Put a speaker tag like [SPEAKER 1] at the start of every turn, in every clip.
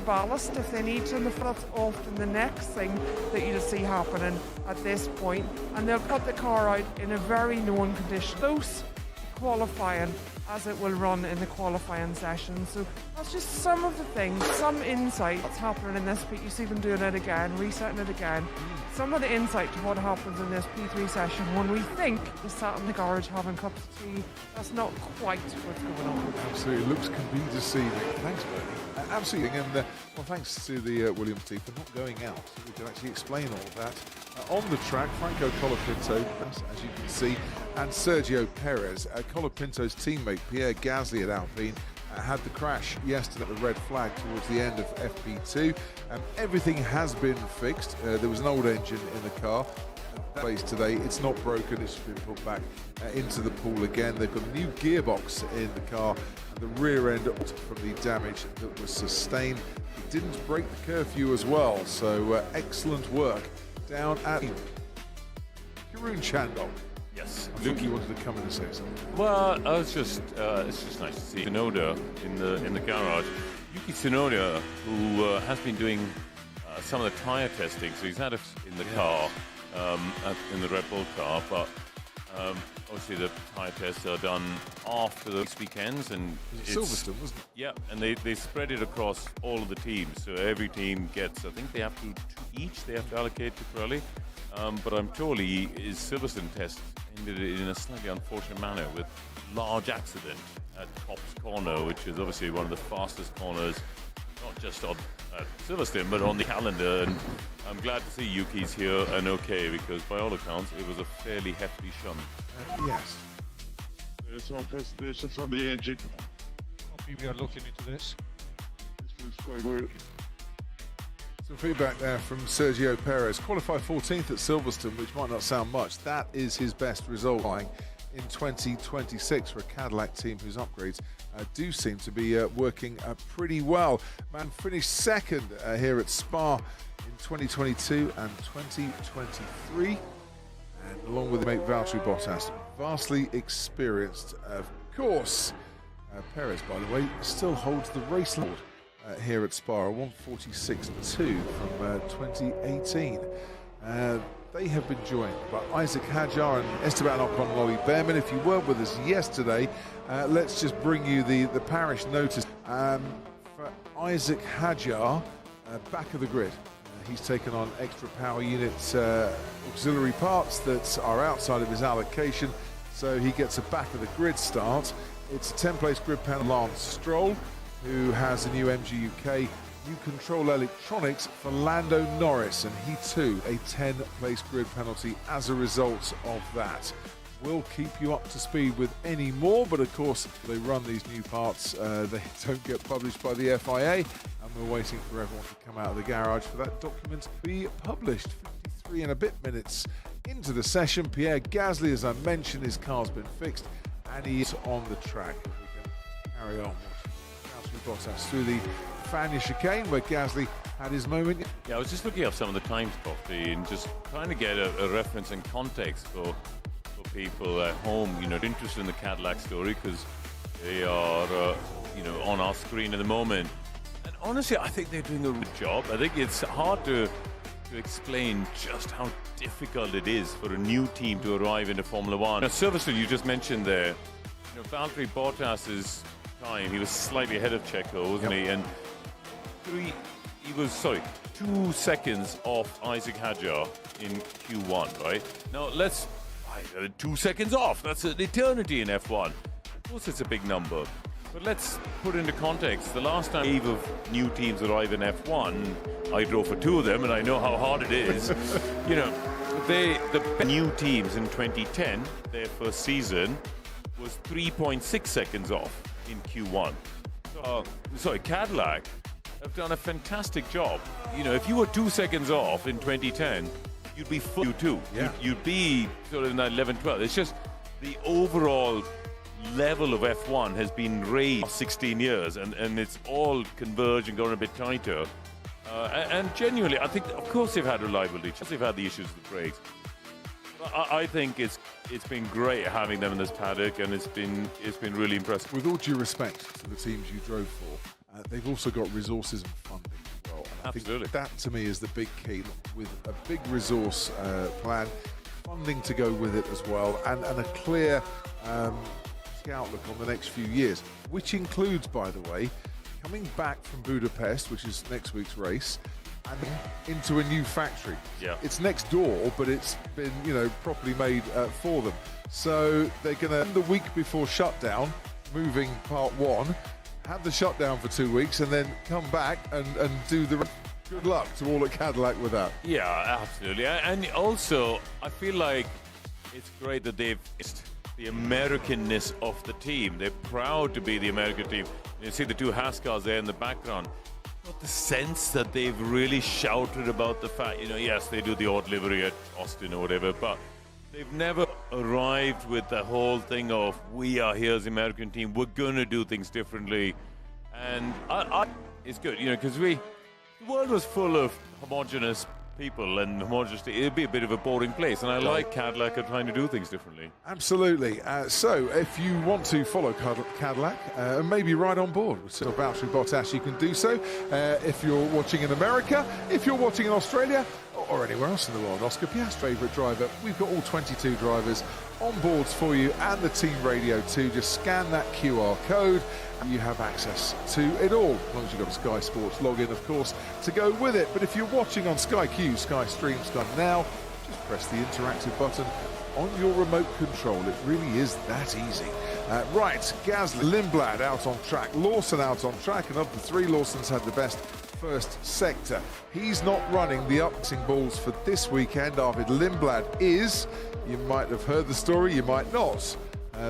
[SPEAKER 1] ballast if they need to in the front. That's often the next thing that you'll see happening at this point. And they'll put the car out in a very known condition, close to qualifying as it will run in the qualifying session. So that's just some of the things, some insight that's happening in this bit. You see them doing it again, resetting it again. Some of the insight to what happens in this P3 session when we think we're sat in the garage having cups of tea. That's not quite what's going on.
[SPEAKER 2] Absolutely, looks can be deceiving. Thanks, Bernie. Absolutely, and well, thanks to the Williams team for not going out. We can actually explain all of that. On the track, Franco Colapinto, as you can see, and Sergio Perez. Colapinto's teammate, Pierre Gasly at Alpine, had the crash yesterday at the red flag towards the end of FP2. Everything has been fixed. There was an old engine in the car. Place today, it's not broken, it's been put back into the pool again. They've got a new gearbox in the car, and the rear end from the damage that was sustained. It didn't break the curfew as well, so excellent work down at Jeroen Chandon.
[SPEAKER 3] Yes,
[SPEAKER 2] I thought you wanted to come in and say something.
[SPEAKER 3] Well, I was just it's just nice to see Tsunoda in the garage. Yuki Tsunoda, who has been doing some of the tyre testing, so he's had it in the car, in the Red Bull car, but obviously the tyre tests are done after the weekends, and it's
[SPEAKER 2] Silverstone, wasn't it?
[SPEAKER 3] Yeah, and they spread it across all of the teams, so every team gets, I think they have to two each, they have to allocate to Pirelli, but I'm told his Silverstone test ended in a slightly unfortunate manner with large accident at Copse Corner, which is obviously one of the fastest corners, not just on Silverstone, but on the calendar. And I'm glad to see Yuki's here and okay, because by all accounts, it was a fairly hefty shunt.
[SPEAKER 2] Yes.
[SPEAKER 4] There's some investigations on the engine.
[SPEAKER 5] We are looking into this.
[SPEAKER 4] This looks quite good.
[SPEAKER 2] Some feedback there from Sergio Perez. Qualified 14th at Silverstone, which might not sound much. That is his best result in 2026 for a Cadillac team whose upgrades do seem to be working pretty well. Man finished second here at Spa in 2022 and 2023. And along with mate Valtteri Bottas, vastly experienced. Of course, Perez, by the way, still holds the race record here at Spa, a 146.2 from 2018. They have been joined by Isaac Hadjar and Esteban Ocon Lolly Behrman. If you weren't with us yesterday, let's just bring you the parish notice. For Isaac Hadjar, back of the grid. He's taken on extra power unit auxiliary parts that are outside of his allocation, so he gets a back of the grid start. It's a 10-place grid panel. Lance Stroll, who has a new MG UK new control electronics for Lando Norris, and he too a 10-place grid penalty as a result of that. We'll keep you up to speed with any more, but of course they run these new parts, they don't get published by the FIA, and we're waiting for everyone to come out of the garage for that document to be published. 53 and a bit minutes into the session, Pierre Gasly, as I mentioned, his car's been fixed and he is on the track. We can carry on watching Bottas through the Fania chicane where Gasly had his moment.
[SPEAKER 3] Yeah, I was just looking up some of the times, Coffee, and just trying to get a reference and context for people at home, interested in the Cadillac story, because they are, on our screen at the moment. And honestly, I think they're doing a good job. I think it's hard to explain just how difficult it is for a new team to arrive into Formula One. Now, Silverstone, you just mentioned there, Valtteri Bottas's time, he was slightly ahead of Checo, wasn't he? And he was 2 seconds off Isaac Hadjar in Q1, right? Now, 2 seconds off, that's an eternity in F1. Of course, it's a big number. But let's put into context, the last time a wave of new teams arrived in F1, I drove for 2 of them, and I know how hard it is. The new teams in 2010, their first season, was 3.6 seconds off in Q1. Cadillac have done a fantastic job. If you were 2 seconds off in 2010, you'd be full Q2.
[SPEAKER 2] Yeah.
[SPEAKER 3] You'd be sort of in that 11, 12. It's just the overall level of F1 has been raised for 16 years, and it's all converged and gone a bit tighter. And genuinely, I think, of course, they've had reliability. They've had the issues with the brakes. I think it's been great having them in this paddock, and it's been really impressive.
[SPEAKER 2] With all due respect to the teams you drove for, they've also got resources and funding.
[SPEAKER 3] Absolutely.
[SPEAKER 2] That to me is the big key, with a big resource plan, funding to go with it as well, and a clear outlook on the next few years, which includes, by the way, coming back from Budapest, which is next week's race, and into a new factory.
[SPEAKER 3] Yeah.
[SPEAKER 2] It's next door, but it's been, properly made for them. So they're going to, the week before shutdown, moving part one, have the shutdown for 2 weeks, and then come back and do the. Good luck to all at Cadillac with that.
[SPEAKER 3] Yeah, absolutely. And also, I feel like it's great that they've the Americanness of the team. They're proud to be the American team. You see the two Haskars there in the background. Not the sense that they've really shouted about the fact, yes, they do the odd livery at Austin or whatever, but they've never arrived with the whole thing of, we are here as the American team, we're going to do things differently. And it's good, because the world was full of homogenous people and homogenous, it'd be a bit of a boring place, and I like Cadillac are trying to do things differently.
[SPEAKER 2] Absolutely. So if you want to follow Cadillac and maybe ride on board with Valtteri Bottas, you can do so. If you're watching in America, if you're watching in Australia, or anywhere else in the world, Oscar Piastri, favourite driver, we've got all 22 drivers on boards for you, and the team radio too. Just scan that QR code and you have access to it all, as long as you've got a Sky Sports login, of course, to go with it. But if you're watching on Sky Q, Sky Stream, Sky Now, just press the interactive button on your remote control. It really is that easy. Right, Gasly, Lindblad out on track, Lawson out on track, and of the three, Lawson's had the best first sector. He's not running the upsing balls for this weekend. Arvid Lindblad is. You might have heard the story, you might not.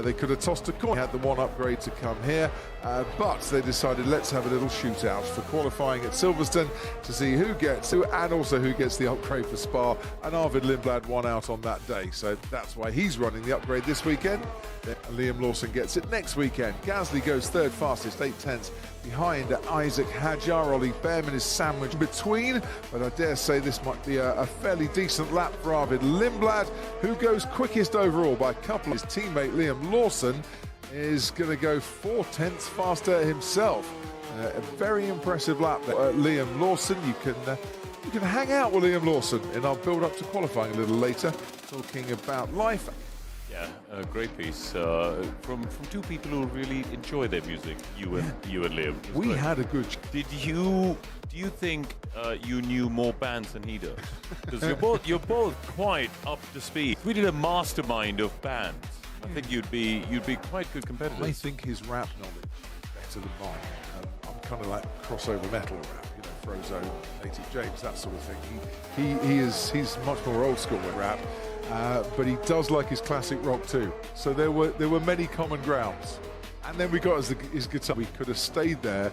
[SPEAKER 2] They could have tossed a coin, had the one upgrade to come here, but they decided let's have a little shootout for qualifying at Silverstone to see who gets who, and also who gets the upgrade for Spa, and Arvid Lindblad won out on that day, so that's why he's running the upgrade this weekend. Then Liam Lawson gets it next weekend. Gasly goes third fastest, 8/10 behind Isaac Hadjar. Ollie Behrman is sandwiched between, but I dare say this might be a fairly decent lap for Arvid Lindblad, who goes quickest overall by a couple. His teammate Liam Lawson is going to go 4/10 faster himself. A very impressive lap there. Liam Lawson, you can hang out with Liam Lawson in our build-up to qualifying a little later, talking about life.
[SPEAKER 3] Yeah, a great piece from two people who really enjoy their music. You and Liam.
[SPEAKER 2] We had a good.
[SPEAKER 3] Do you think you knew more bands than he does? Because you're both quite up to speed. We did a mastermind of bands. I think you'd be quite good competitors.
[SPEAKER 2] I think his rap knowledge is better than mine. I'm kind of like crossover metal rap, Frozone, Native James, that sort of thing. He's much more old school with rap. But he does like his classic rock too. So there were many common grounds. And then we got his guitar. We could have stayed there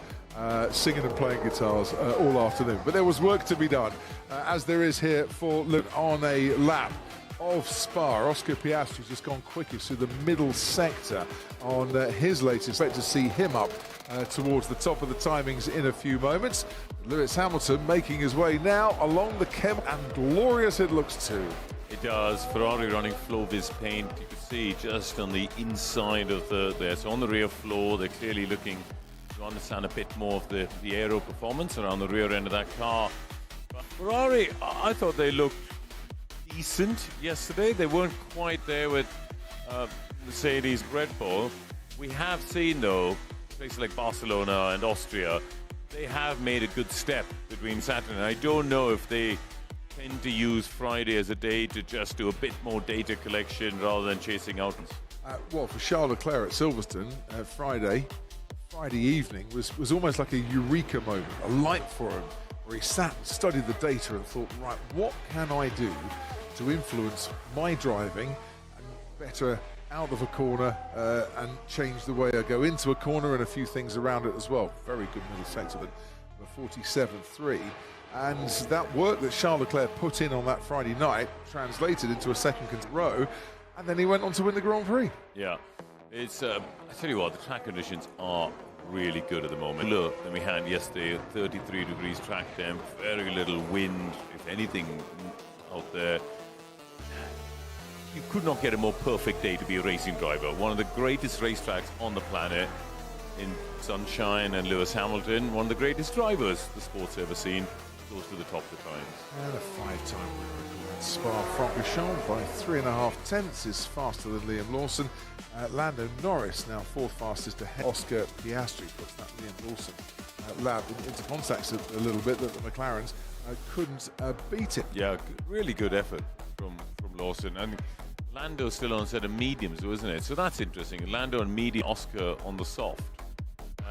[SPEAKER 2] singing and playing guitars all afternoon. But there was work to be done, as there is here for on a lap of Spa. Oscar Piastri's just gone quickest through the middle sector on his latest. Expect to see him up towards the top of the timings in a few moments. Lewis Hamilton making his way now along the chem, and glorious it looks too.
[SPEAKER 3] It does. Ferrari running Flovis paint. You can see just on the inside of so on the rear floor, they're clearly looking to understand a bit more of the aero performance around the rear end of that car. But Ferrari, I thought they looked decent yesterday. They weren't quite there with Mercedes, Red Bull. We have seen, though, places like Barcelona and Austria, they have made a good step between Saturday. And I don't know if they tend to use Friday as a day to just do a bit more data collection rather than chasing out.
[SPEAKER 2] Well, for Charles Leclerc at Silverstone, Friday evening was almost like a eureka moment, a light for him, where he sat and studied the data and thought, right, what can I do to influence my driving and better out of a corner and change the way I go into a corner and a few things around it as well. Very good middle sector, but 47.3. And that work that Charles Leclerc put in on that Friday night translated into a second row, and then he went on to win the Grand Prix.
[SPEAKER 3] Yeah, it's I tell you what, the track conditions are really good at the moment. Look, than we had yesterday, 33 degrees track temp, very little wind, if anything, out there. You could not get a more perfect day to be a racing driver. One of the greatest racetracks on the planet in sunshine, and Lewis Hamilton, one of the greatest drivers the sport's ever seen. close to the top of the times.
[SPEAKER 2] And a 5-time winner at Spa-Francorchamps by 3.5 tenths is faster than Liam Lawson. Lando Norris now 4th fastest ahead. Oscar Piastri puts that Liam Lawson lap into contact a little bit, that the McLarens couldn't beat it.
[SPEAKER 3] Yeah, really good effort from Lawson. And Lando's still on a set of mediums, isn't it? So that's interesting. Lando on medium, Oscar on the soft.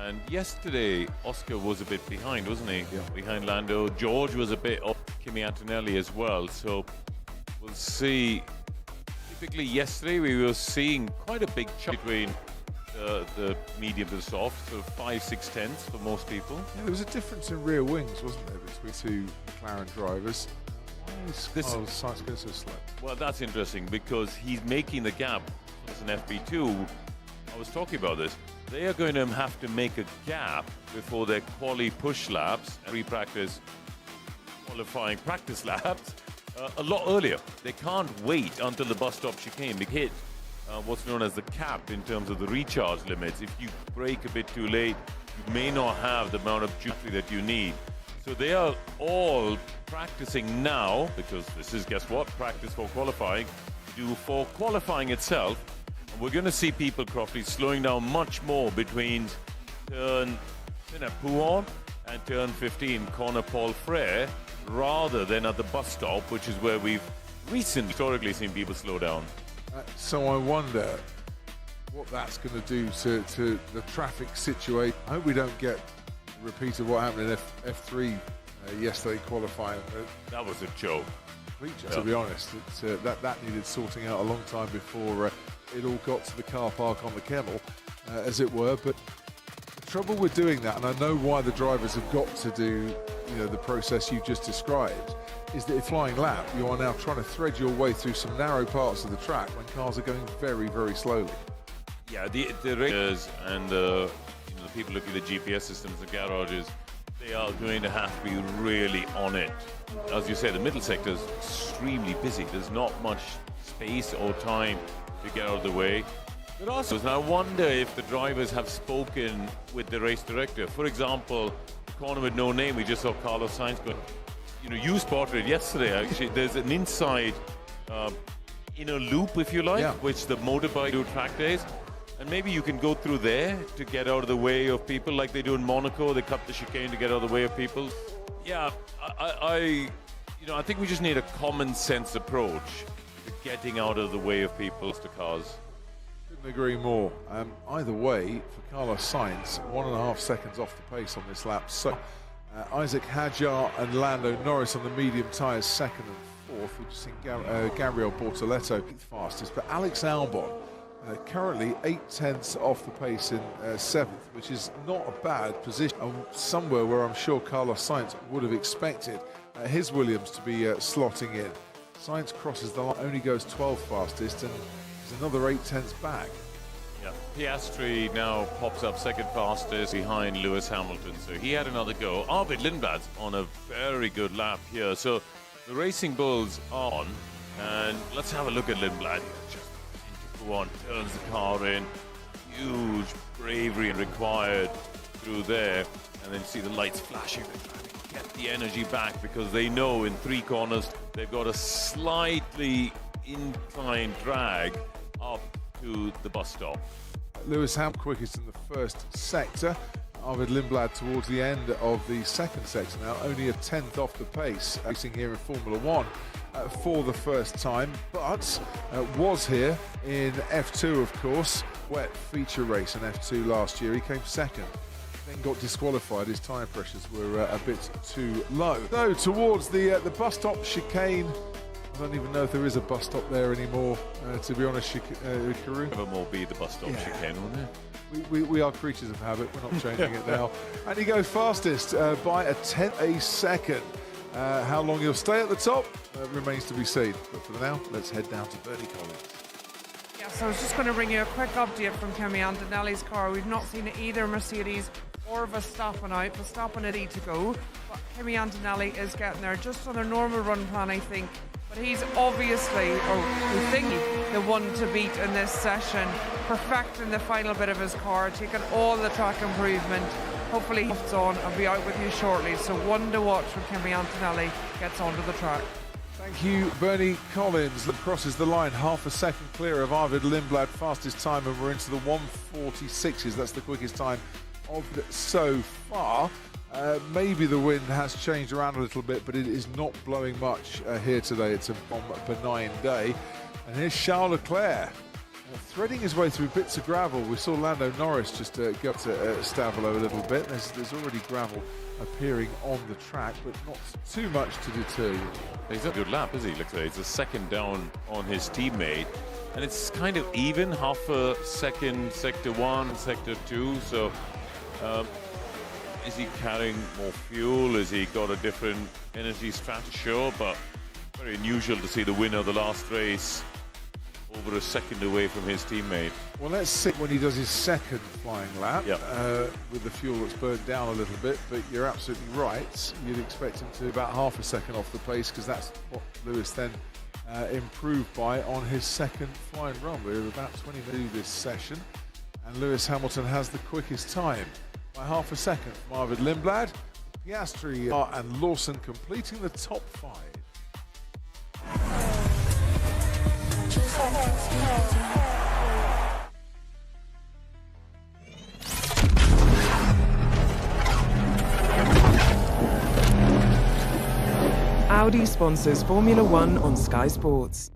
[SPEAKER 3] And yesterday, Oscar was a bit behind, wasn't he?
[SPEAKER 2] Yeah.
[SPEAKER 3] Behind Lando. George was a bit up, Kimi Antonelli as well. So we'll see. Typically, yesterday we were seeing quite a big chunk between the medium to the soft, so 5-6 tenths for most people.
[SPEAKER 2] Yeah, there was a difference in rear wings, wasn't there, between two McLaren drivers? Why is Carlos Sainz going so slow?
[SPEAKER 3] Well, that's interesting because he's making the gap as an FP2. I was talking about this. They are going to have to make a gap before their quali push laps and re-practice qualifying practice laps a lot earlier. They can't wait until the bus stop chicane to hit what's known as the cap in terms of the recharge limits. If you brake a bit too late, you may not have the amount of battery that you need. So they are all practicing now, because this is, guess what, practice for qualifying, do for qualifying itself. And we're going to see people, Crofty, slowing down much more between turn Pouhon and turn 15, corner Paul Frere, rather than at the bus stop, which is where we've recently, historically, seen people slow down.
[SPEAKER 2] So I wonder what that's going to do to the traffic situation. I hope we don't get a repeat of what happened in F3 yesterday qualifying.
[SPEAKER 3] That was a joke.
[SPEAKER 2] To be honest, that needed sorting out a long time before it all got to the car park on the kennel, as it were. But the trouble with doing that, and I know why the drivers have got to do, the process you just described, is that in flying lap, you are now trying to thread your way through some narrow parts of the track when cars are going very, very slowly.
[SPEAKER 3] Yeah, the racers and the people looking at the GPS systems, the garages, they are going to have to be really on it. As you say, the middle sector is extremely busy. There's not much space or time to get out of the way. But also, and I wonder if the drivers have spoken with the race director. For example, the corner with no name, we just saw Carlos Sainz going. You spotted it yesterday, actually. There's an inside inner loop, if you like, which the motorbike do track days. And maybe you can go through there to get out of the way of people like they do in Monaco. They cut the chicane to get out of the way of people. Yeah, I think we just need a common sense approach to getting out of the way of people's cars.
[SPEAKER 2] Couldn't agree more. Either way, for Carlos Sainz, 1.5 seconds off the pace on this lap. So Isaac Hadjar and Lando Norris on the medium tyres, 2nd and 4th. We've just seen Gabriel Bortoletto fastest, but Alex Albon currently 8 tenths off the pace in 7th, which is not a bad position. Somewhere where I'm sure Carlos Sainz would have expected his Williams to be slotting in. Sainz crosses the line, only goes 12th fastest, and is another 8 tenths back.
[SPEAKER 3] Yeah, Piastri now pops up 2nd fastest behind Lewis Hamilton, so he had another go. Arvid Lindblad's on a very good lap here, so the Racing Bulls are on, and let's have a look at Lindblad. Just into one, turns the car in, huge bravery required through there, and then see the lights flashing. They're trying to get the energy back because they know in 3 corners they've got a slightly inclined drag up to the bus stop.
[SPEAKER 2] Lewis Hamilton quickest in the first sector. Arvid Lindblad towards the end of the second sector now, only a 10th off the pace. Racing here in Formula 1 for the first time, but was here in F2, of course. Wet feature race in F2 last year. He came 2nd, then got disqualified. His tyre pressures were a bit too low. So towards the bus stop chicane. I don't even know if there is a bus stop there anymore, to be honest, Karun.
[SPEAKER 3] Never more be the bus stop chicane, won't it?
[SPEAKER 2] We are creatures of habit. We're not changing it now. And he goes fastest by a 10th a second. How long he'll stay at the top remains to be seen. But for now, let's head down to Bernie Collins.
[SPEAKER 1] Yes, I was just going to bring you a quick update from Kimi Antonelli's car. We've not seen either Mercedes or Verstappen out. Verstappen at E to go. But Kimi Antonelli is getting there just on a normal run plan, I think. But he's obviously, or we think, the one to beat in this session, perfecting the final bit of his car, taking all the track improvement, hopefully it's on and be out with you shortly. So one to watch when Kimi Antonelli gets onto the track.
[SPEAKER 2] Thank you, Bernie Collins. That crosses the line, half a second clear of Arvid Lindblad, fastest time, and we're into the 1:46s. That's the quickest time of it so far. Maybe the wind has changed around a little bit, but it is not blowing much here today. It's a benign day. And here's Charles Leclerc threading his way through bits of gravel. We saw Lando Norris just go up to Stavolo a little bit. There's already gravel appearing on the track, but not too much to deter you.
[SPEAKER 3] He's a good lap, is he? Leclerc. He's a second down on his teammate, and it's kind of even, half a second, sector 1, sector 2. So is he carrying more fuel? Has he got a different energy strategy? Sure, but very unusual to see the winner of the last race over a second away from his teammate.
[SPEAKER 2] Well, let's see when he does his second flying lap with the fuel that's burned down a little bit, but you're absolutely right. You'd expect him to about half a second off the pace, because that's what Lewis then improved by on his second flying run. We're about 20 minutes into this session, and Lewis Hamilton has the quickest time by half a second from Arvid Lindblad, Piastri and Lawson completing the top 5.
[SPEAKER 6] Audi sponsors Formula One on Sky Sports.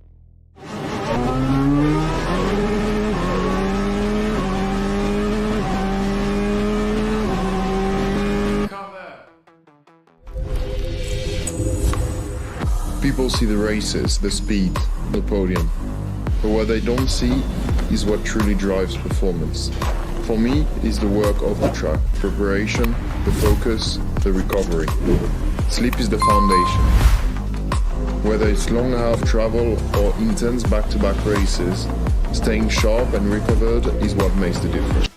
[SPEAKER 7] People see the races, the speed, the podium. But what they don't see is what truly drives performance. For me, it's the work of the track, preparation, the focus, the recovery. Sleep is the foundation. Whether it's long half travel or intense back-to-back races, staying sharp and recovered is what makes the difference.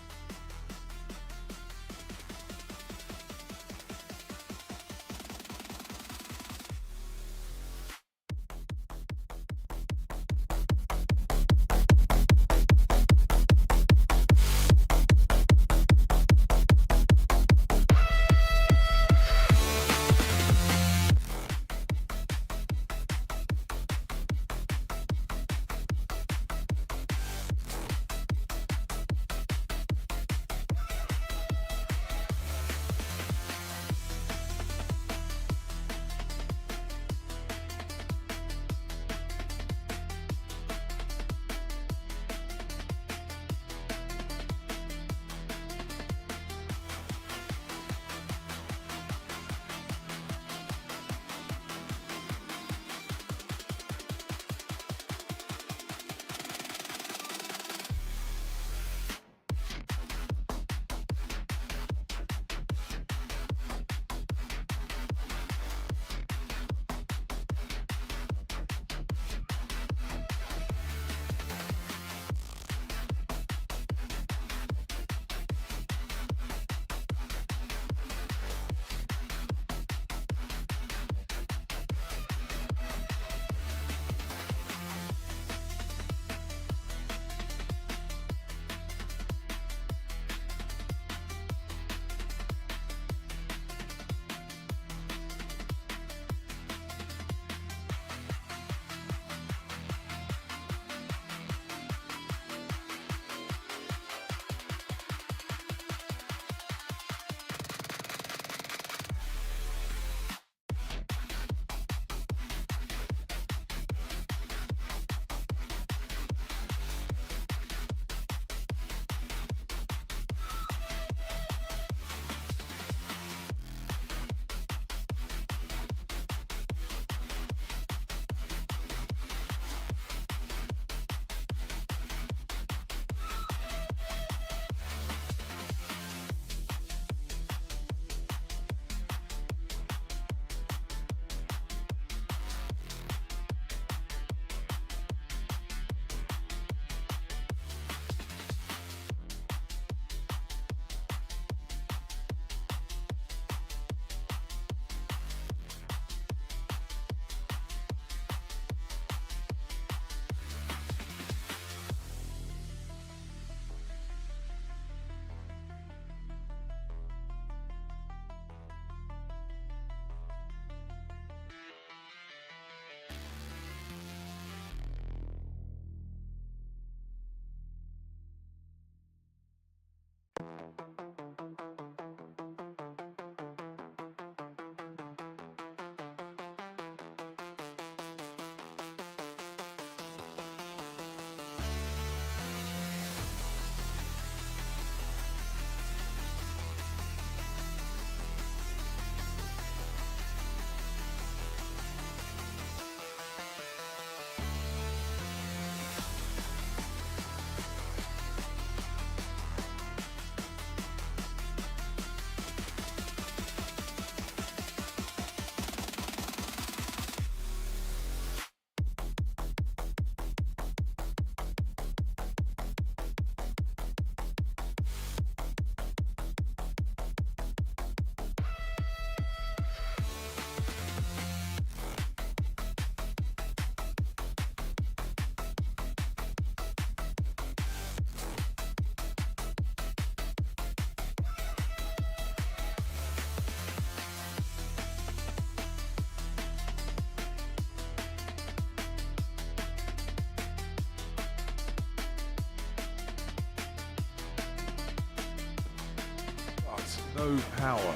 [SPEAKER 2] no power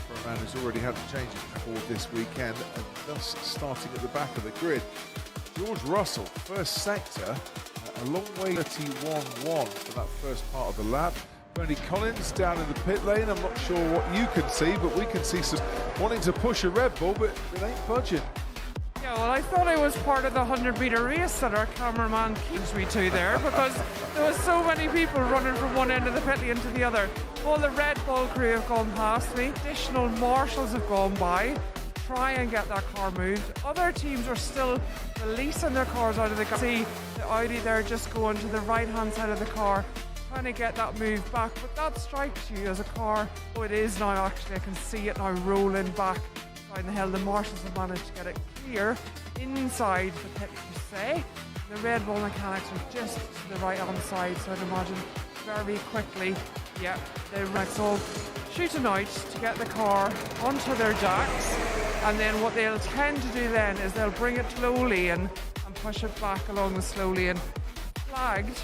[SPEAKER 2] for a man who's already had to change his before this weekend, and thus starting at the back of the grid. George Russell, first sector, a long way 31-1 for that first part of the lap. Bernie Collins down in the pit lane. I'm not sure what you can see, but we can see some wanting to push a Red Bull, but it ain't budging.
[SPEAKER 1] Yeah, well, I thought I was part of the 100-metre race that our cameraman keeps me to there, because there was so many people running from one end of the pit lane to the other. All the Red Bull crew have gone past me. Additional marshals have gone by, try and get that car moved. Other teams are still releasing their cars out of the car. See the Audi there just going to the right-hand side of the car, trying to get that moved back, but that strikes you as a car. Oh, it is now actually, I can see it now rolling back down the hill. The marshals have managed to get it clear inside the pit, you say. The Red Bull mechanics are just to the right-hand side, so I'd imagine very quickly, yeah, the mechanics all shooting out to get the car onto their jacks, and then what they'll tend to do then is they'll bring it slowly and push it back along the slow lane, flagged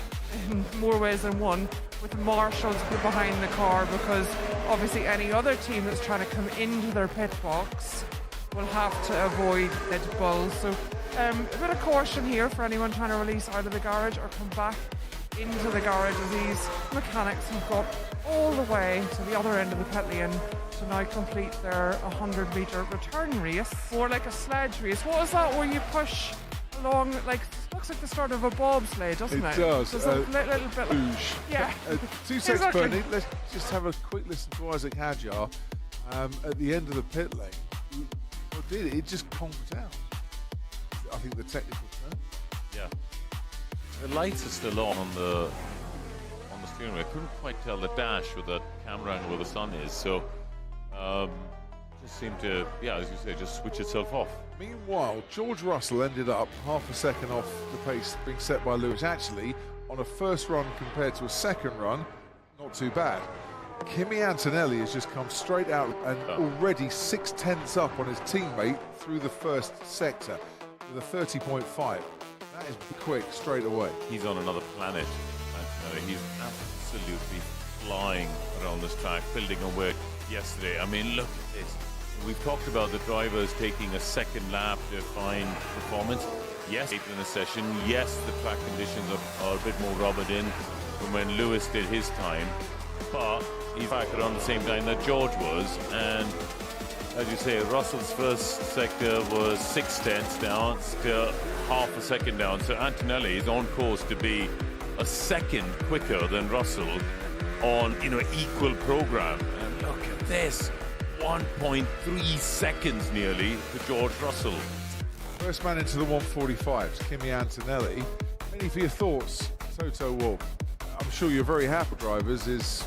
[SPEAKER 1] in more ways than one, with the marshals behind the car, because obviously any other team that's trying to come into their pit box will have to avoid Red Bull. So a bit of caution here for anyone trying to release out of the garage or come back into the garage, as these mechanics have got all the way to the other end of the pit lane to now complete their 100-metre return race, or like a sledge race. What is that where you push along, like, looks like the start of a bobsleigh, doesn't it?
[SPEAKER 2] It does.
[SPEAKER 1] There's a little bit.
[SPEAKER 2] Rouge.
[SPEAKER 1] Yeah.
[SPEAKER 2] 2 seconds,
[SPEAKER 1] Exactly.
[SPEAKER 2] Bernie. Let's just have a quick listen to Isaac Hadjar at the end of the pit lane. What did it? It just conked out. I think the technical term.
[SPEAKER 3] Yeah. The lights are still on the steering wheel. I couldn't quite tell the dash with that camera angle where the sun is, so just seemed to, yeah, as you say, just switch itself off.
[SPEAKER 2] Meanwhile, George Russell ended up half a second off the pace being set by Lewis. Actually, on a first run compared to a second run, not too bad. Kimi Antonelli has just come straight out and already 6/10 up on his teammate through the first sector with a 30.5. That is quick straight away.
[SPEAKER 3] He's on another planet. He's absolutely flying around this track, building on work yesterday. I mean, look at this. We've talked about the drivers taking a second lap to find performance. Yes, late in the session. Yes, the track conditions are a bit more rubbered in from when Lewis did his time. But he's back around the same time that George was. And as you say, Russell's first sector was 6/10 down, still half a second down. So Antonelli is on course to be a second quicker than Russell on, equal program. And look at this. 1.3 seconds nearly to George Russell.
[SPEAKER 2] First man into the 145s, Kimi Antonelli. Any for your thoughts, Toto Wolff? I'm sure you're very happy drivers is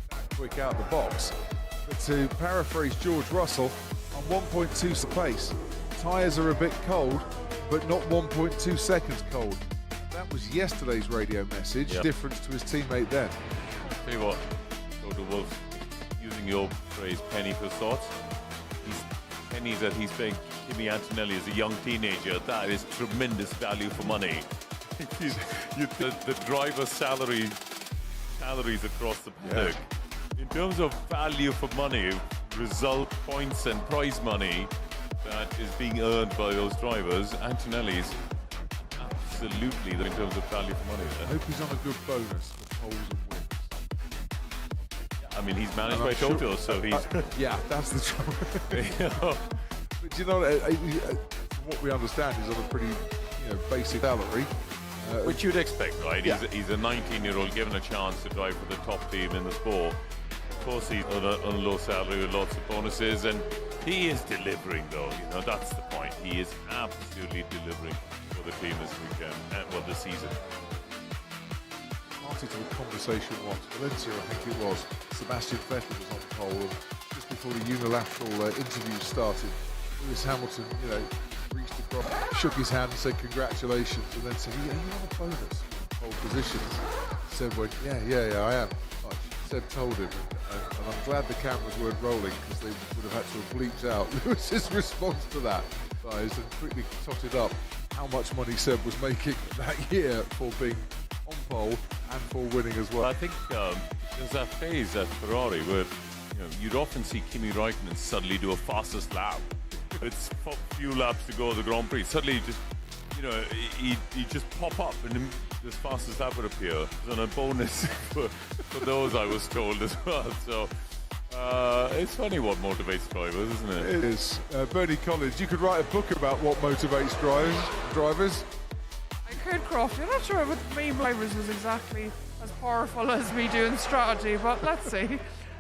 [SPEAKER 2] that quick out the box. But to paraphrase George Russell, on 1.2 pace, tyres are a bit cold, but not 1.2 seconds cold. That was yesterday's radio message, difference to his teammate then.
[SPEAKER 3] Tell you what, Toto Wolff, using your phrase penny for thought, these pennies that he's paying Kimi Antonelli as a young teenager, that is tremendous value for money. The driver's salaries across the paddock. In terms of value for money, result points and prize money that is being earned by those drivers, Antonelli's absolutely in terms of value for money.
[SPEAKER 2] I hope he's on a good bonus for poles and wins.
[SPEAKER 3] I mean, he's managed by Toto, so he's...
[SPEAKER 2] yeah, that's the trouble. But you know, what we understand is on a pretty basic salary.
[SPEAKER 3] Which you'd expect, right?
[SPEAKER 2] Yeah.
[SPEAKER 3] He's a 19-year-old given a chance to drive for the top team in the sport. Of course, he's on a low salary with lots of bonuses, and he is delivering, though. That's the point. He is absolutely delivering for the team this weekend, this season.
[SPEAKER 2] Party to the conversation once. Valencia, I think it was. Sebastian Vettel was on pole, and just before the unilateral interview started, Lewis Hamilton, reached across, shook his hand, said congratulations, and then said, "Yeah, you have a bonus pole positions." Seb went, "Yeah, I am." Seb told him, and I'm glad the cameras weren't rolling because they would have had to have bleeped out Lewis's response to that, guys, and quickly totted up how much money Seb was making that year for being on pole and for winning as well.
[SPEAKER 3] I think there's that phase at Ferrari where you'd often see Kimi Räikkönen suddenly do a fastest lap. It's a few laps to go of the Grand Prix. Suddenly, just he'd just pop up and this fastest lap would appear. And a bonus for those, I was told as well. So it's funny what motivates drivers, isn't it?
[SPEAKER 2] It is. Bernie Collins, you could write a book about what motivates drivers.
[SPEAKER 1] I could, Crofty. I'm not sure if me drivers was exactly as powerful as me doing strategy, but let's see.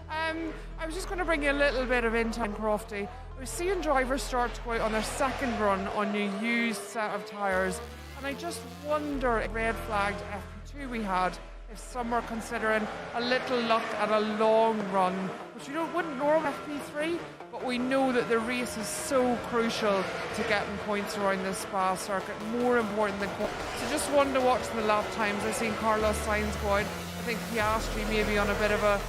[SPEAKER 1] I was just going to bring you a little bit of insight, Crofty. I was seeing drivers start to go out on their second run on a used set of tyres, and I just wonder if red flagged FP2 we had, if some are considering a little luck at a long run, which wouldn't normally FP3, but we know that the race is so crucial to getting points around the Spa circuit, more important than so just wonder watching the lap times. I've seen Carlos Sainz go out. I think Piastri maybe on a bit of a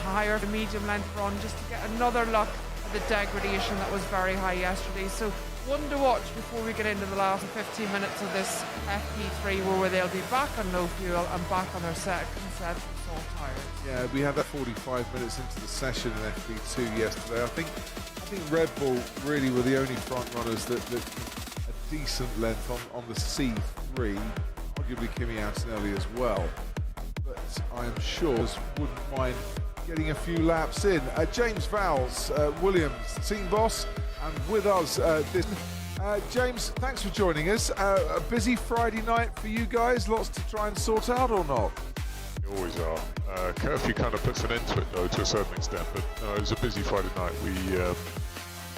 [SPEAKER 1] higher medium length run just to get another look at the degradation that was very high yesterday. So one to watch before we get into the last 15 minutes of this FP3, where they'll be back on low fuel and back on their second set of soft tyres.
[SPEAKER 2] Yeah, we had that 45 minutes into the session in FP2 yesterday. I think Red Bull really were the only front runners that a decent length on the C3, arguably Kimi Antonelli as well. But I'm sure wouldn't mind getting a few laps in. James Vowles, Williams, team boss, and with us James, thanks for joining us. A busy Friday night for you guys, lots to try and sort out or not?
[SPEAKER 8] They always are. Curfew kind of puts an end to it though, to a certain extent, but it was a busy Friday night. We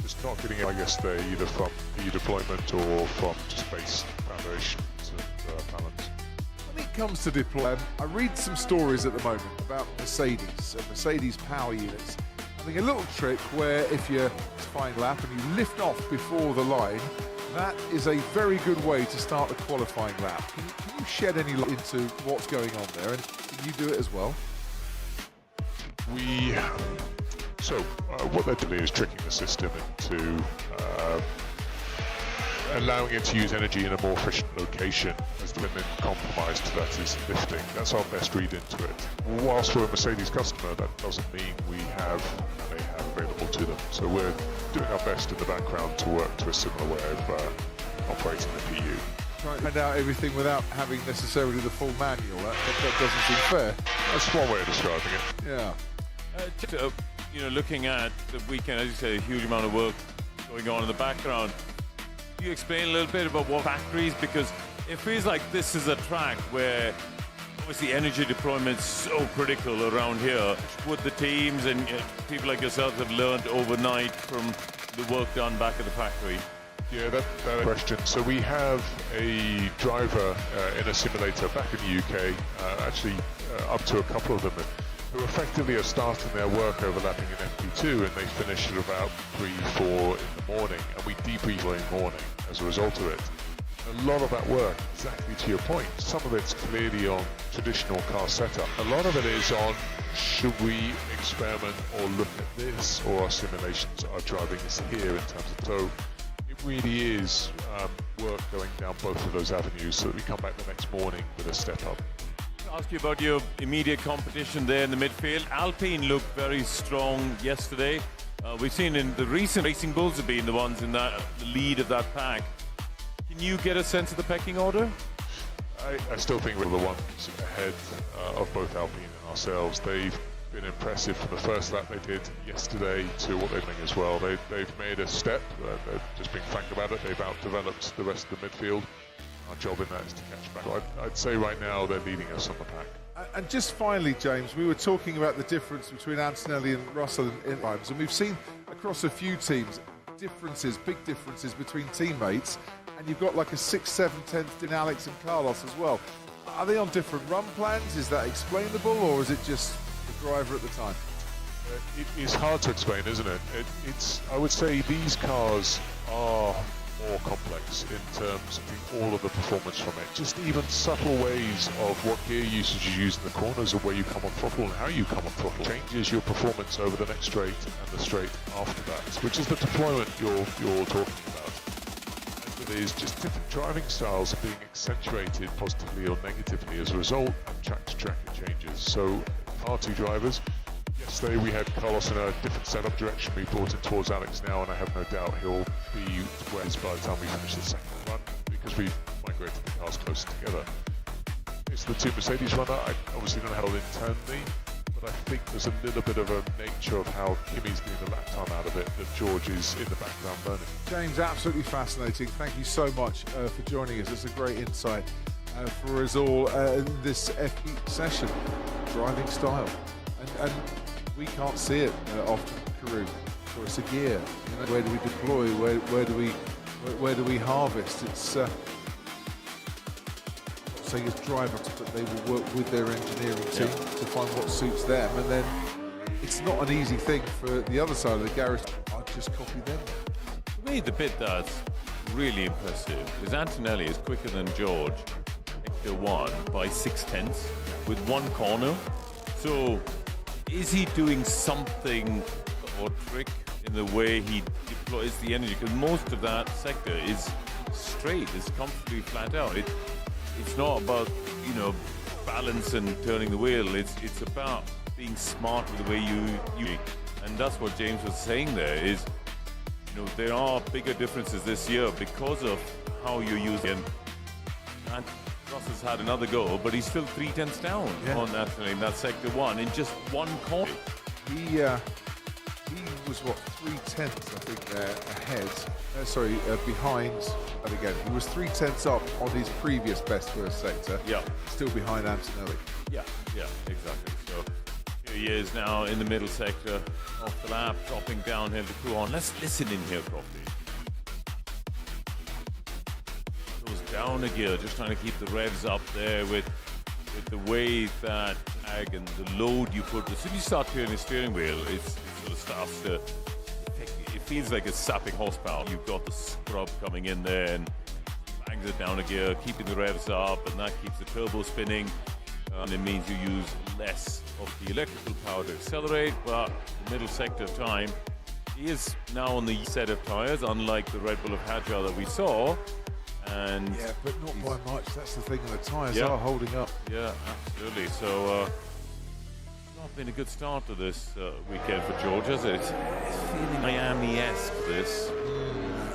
[SPEAKER 8] just not getting it yesterday, either from EU deployment or from just base foundations and balance.
[SPEAKER 2] When it comes to deployment, I read some stories at the moment about Mercedes power units having a little trick where if you're fine lap and you lift off before the line, that is a very good way to start a qualifying lap. Can you shed any light into what's going on there, and can you do it as well?
[SPEAKER 8] What they're doing is tricking the system into allowing it to use energy in a more efficient location, as the limit compromise to that is lifting. That's our best read into it. Whilst we're a Mercedes customer, that doesn't mean they have available to them. So we're doing our best in the background to work to a similar way of operating the PU.
[SPEAKER 2] Trying to find out everything without having necessarily the full manual. That doesn't seem fair.
[SPEAKER 8] That's one way of describing it.
[SPEAKER 2] Yeah.
[SPEAKER 3] Looking at the weekend, as you say, a huge amount of work going on in the background. Can you explain a little bit about what factories? Because it feels like this is a track where obviously energy deployment is so critical around here. What the teams and people like yourselves have learned overnight from the work done back at the factory.
[SPEAKER 8] Yeah, that question. So we have a driver in a simulator back in the UK, up to a couple of them, who effectively are starting their work overlapping in FP2, and they finish at about 3-4 in the morning, and we debrief in the morning as a result of it. A lot of that work, exactly to your point, some of it's clearly on traditional car setup. A lot of it is on, should we experiment or look at this, or our simulations are driving us here in terms of, so it really is work going down both of those avenues so that we come back the next morning with a step up.
[SPEAKER 3] I'll ask you about your immediate competition there in the midfield. Alpine looked very strong yesterday. We've seen in the recent Racing Bulls have been the ones in the lead of that pack. Can you get a sense of the pecking order?
[SPEAKER 8] I still think we're the ones ahead of both Alpine and ourselves. They've been impressive from the first lap they did yesterday to what they're doing as well. They've made a step. They're just being frank about it. They've outdeveloped the rest of the midfield. Our job in that is to catch back. I'd say right now they're leading us on the pack.
[SPEAKER 2] And just finally, James, we were talking about the difference between Antonelli and Russell in times, and we've seen across a few teams big differences between teammates, and you've got like a 6, 7, 10th in Alex and Carlos as well. Are they on different run plans? Is that explainable, or is it just the driver at the time?
[SPEAKER 8] It is hard to explain, isn't it? I would say these cars are more complex in terms of all of the performance from it. Just even subtle ways of what gear usage you use in the corners, or where you come on throttle and how you come on throttle changes your performance over the next straight and the straight after that, which is the deployment you're talking about. And it is just different driving styles are being accentuated positively or negatively as a result, and track to track it changes. So R2 drivers Yesterday we had Carlos in a different setup direction. We brought him towards Alex now, and I have no doubt he'll be wet by the time we finish the second run, because we've migrated the cars closer together. It's the two Mercedes runner. I obviously don't know how internally, but I think there's a little bit of a nature of how Kimi's doing the lap time out of it that George is in the background learning.
[SPEAKER 2] James, absolutely fascinating. Thank you so much for joining us. It's a great insight for us all in this FP session, driving style. And we can't see it often, Karun. So it's a gear. You know, where do we deploy? Where do we harvest? It's not saying it's drivers, but they will work with their engineering team to find what suits them. And then it's not an easy thing for the other side of the garage. I'll just copy them.
[SPEAKER 3] For me, the bit that's really impressive is Antonelli is quicker than George, Hector 1 by 0.6 with one corner. So is he doing something or trick in the way he deploys the energy? Because most of that sector is straight, it's comfortably flat out. It's not about, you know, balance and turning the wheel. It's about being smart with the way you. And that's what James was saying there is, you know, there are bigger differences this year because of how you're using. And Ross has had another go, but he's still 0.3 down on that in that sector 1 in just one corner.
[SPEAKER 2] He was what, 0.3, I think, ahead. Behind. And again, he was 0.3 up on his previous best first sector.
[SPEAKER 3] Yeah,
[SPEAKER 2] still behind Antonelli.
[SPEAKER 3] Yeah, exactly. So here he is now in the middle sector off the lap, dropping downhill to Kuon. Let's listen in here properly. Goes down a gear, just trying to keep the revs up there with the way that ag and the load you put. As soon as you start turning the steering wheel, it sort of starts to. It feels like it's sapping horsepower. You've got the scrub coming in there and bangs it down a gear, keeping the revs up, and that keeps the turbo spinning. And it means you use less of the electrical power to accelerate. But the middle sector of time, he is now on the set of tyres, unlike the Red Bull of Hadjar that we saw. And
[SPEAKER 2] yeah, but not by much. That's the thing. The tyres are holding up.
[SPEAKER 3] Yeah, absolutely. So it's not been a good start to this weekend for George, has it? It's feeling Miami-esque, this.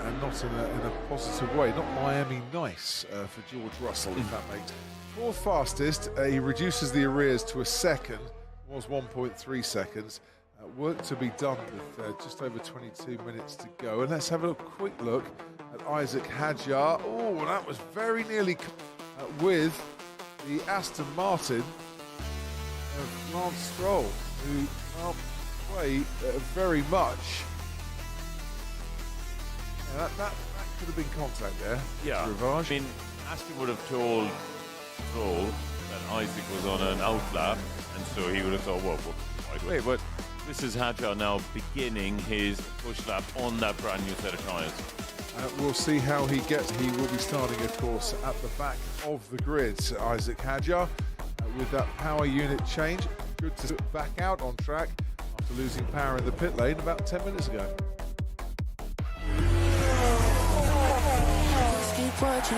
[SPEAKER 2] And not in a positive way. Not Miami nice for George Russell, if that makes. Fourth fastest. He reduces the arrears to a second. Was 1.3 seconds. Work to be done with just over 22 minutes to go. And let's have a quick look at Isaac Hadjar. Oh, that was very nearly with the Aston Martin of Lance Stroll, who can't play very much. That could have been contact there.
[SPEAKER 3] Yeah,
[SPEAKER 2] Rivage.
[SPEAKER 3] I mean, Aston would have told Stroll that Isaac was on an outlap, and so he would have thought, well, wide way. But this is Hadjar now beginning his push lap on that brand new set of tyres.
[SPEAKER 2] We'll see how he gets. He will be starting, of course, at the back of the grid. Isaac Hadjar with that power unit change. Good to back out on track after losing power in the pit lane about 10 minutes ago.
[SPEAKER 9] Keep watching.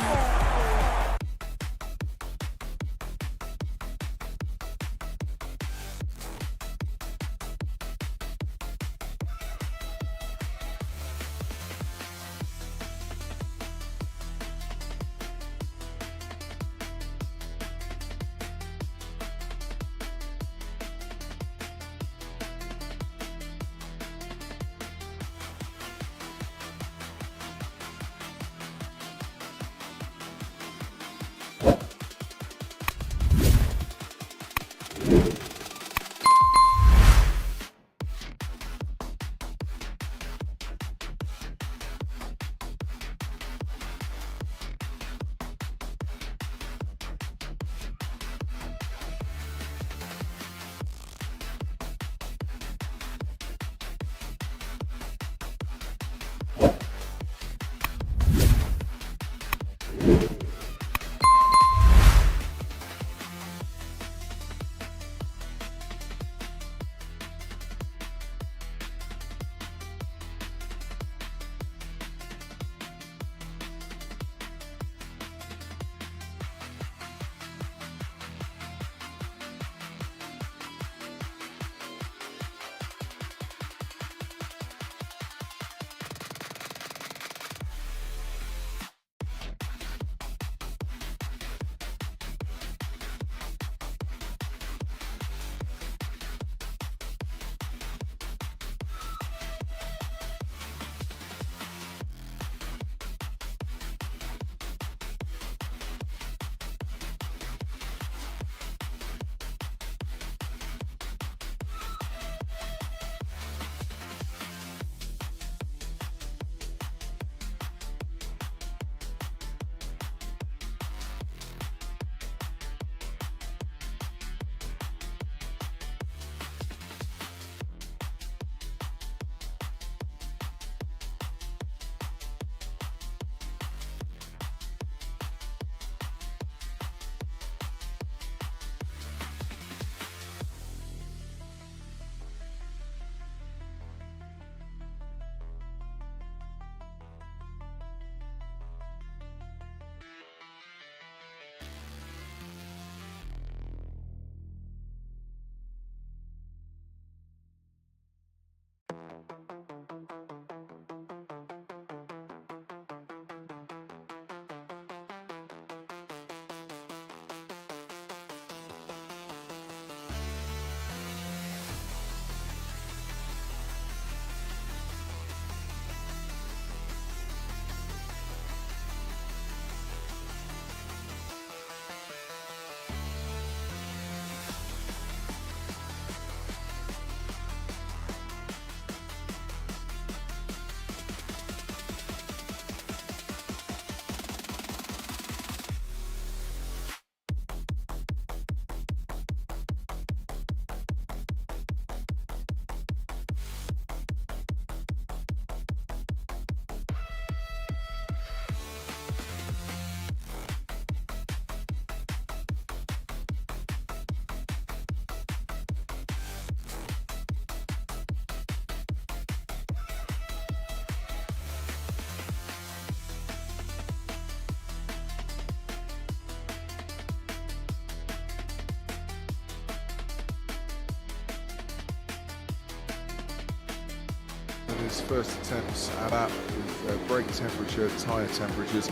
[SPEAKER 2] his first attempts at that with brake temperature, tyre temperatures,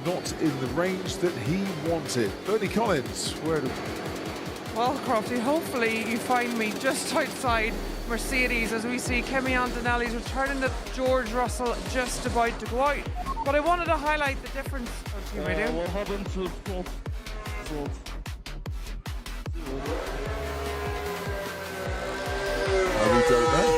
[SPEAKER 2] not in the range that he wanted. Bernie Collins, where do...
[SPEAKER 1] Well, Crofty, hopefully you find me just outside Mercedes as we see Kimi Antonelli's returning to George Russell just about to go out. But I wanted to highlight the difference. What
[SPEAKER 4] happened to
[SPEAKER 2] We don't know.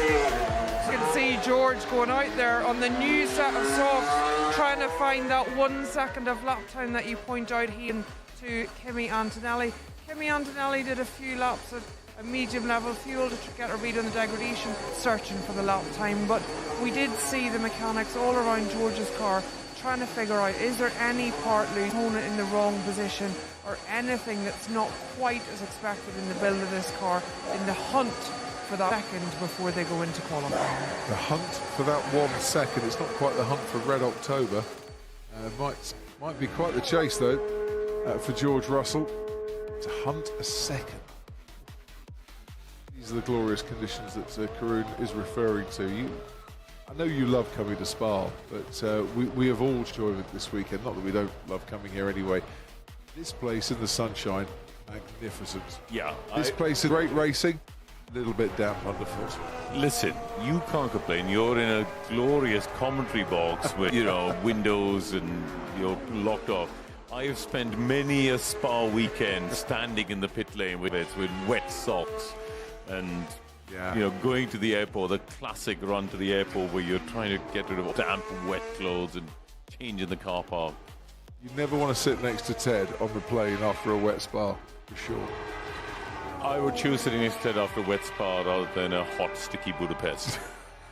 [SPEAKER 1] You can see George going out there on the new set of softs, trying to find that 1 second of lap time that you point out here to Kimi Antonelli. Kimi Antonelli did a few laps at a medium level fuel to get a read on the degradation, searching for the lap time, but we did see the mechanics all around George's car trying to figure out, is there any part loose, component in the wrong position, or anything that's not quite as expected in the build of this car, in the hunt for that second before they go into qualifying.
[SPEAKER 2] The hunt for that 1 second. It's not quite the hunt for Red October. Might be quite the chase though for George Russell to hunt a second. These are the glorious conditions that Karun is referring to. I know you love coming to Spa, but we have all enjoyed it this weekend. Not that we don't love coming here anyway. This place in the sunshine, magnificent.
[SPEAKER 3] Yeah.
[SPEAKER 2] This place is great racing. A little bit damp underfoot.
[SPEAKER 3] Listen, you can't complain. You're in a glorious commentary box with, windows and you're locked off. I have spent many a Spa weekend standing in the pit lane with wet socks and, going to the airport, the classic run to the airport where you're trying to get rid of damp, wet clothes and change in the car park.
[SPEAKER 2] You never want to sit next to Ted on the plane after a wet Spa, for sure.
[SPEAKER 3] I would choose sitting instead after a wet Spa rather than a hot, sticky Budapest.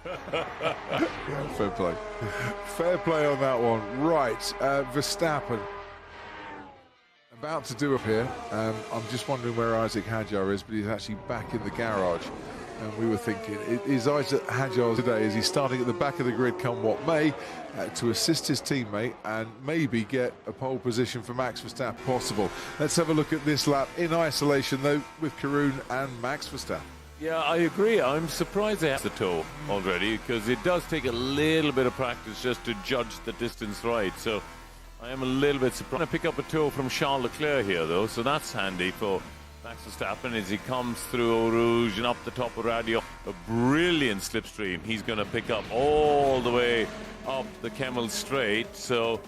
[SPEAKER 2] Yeah, fair play. Fair play on that one. Right, Verstappen. About to do up here. I'm just wondering where Isaac Hadjar is, but he's actually back in the garage. And we were thinking, is Isaac Hadjar today, is he starting at the back of the grid come what may, to assist his teammate and maybe get a pole position for Max Verstappen possible. Let's have a look at this lap in isolation though with Karun and Max Verstappen.
[SPEAKER 3] Yeah, I agree. I'm surprised they have the toe already because it does take a little bit of practice just to judge the distance right. So I am a little bit surprised. I'm going to pick up a toe from Charles Leclerc here though, so that's handy for Max Verstappen as he comes through Eau Rouge and up the top of Raidillon. A brilliant slipstream. He's going to pick up all the way up the Kemmel Straight. So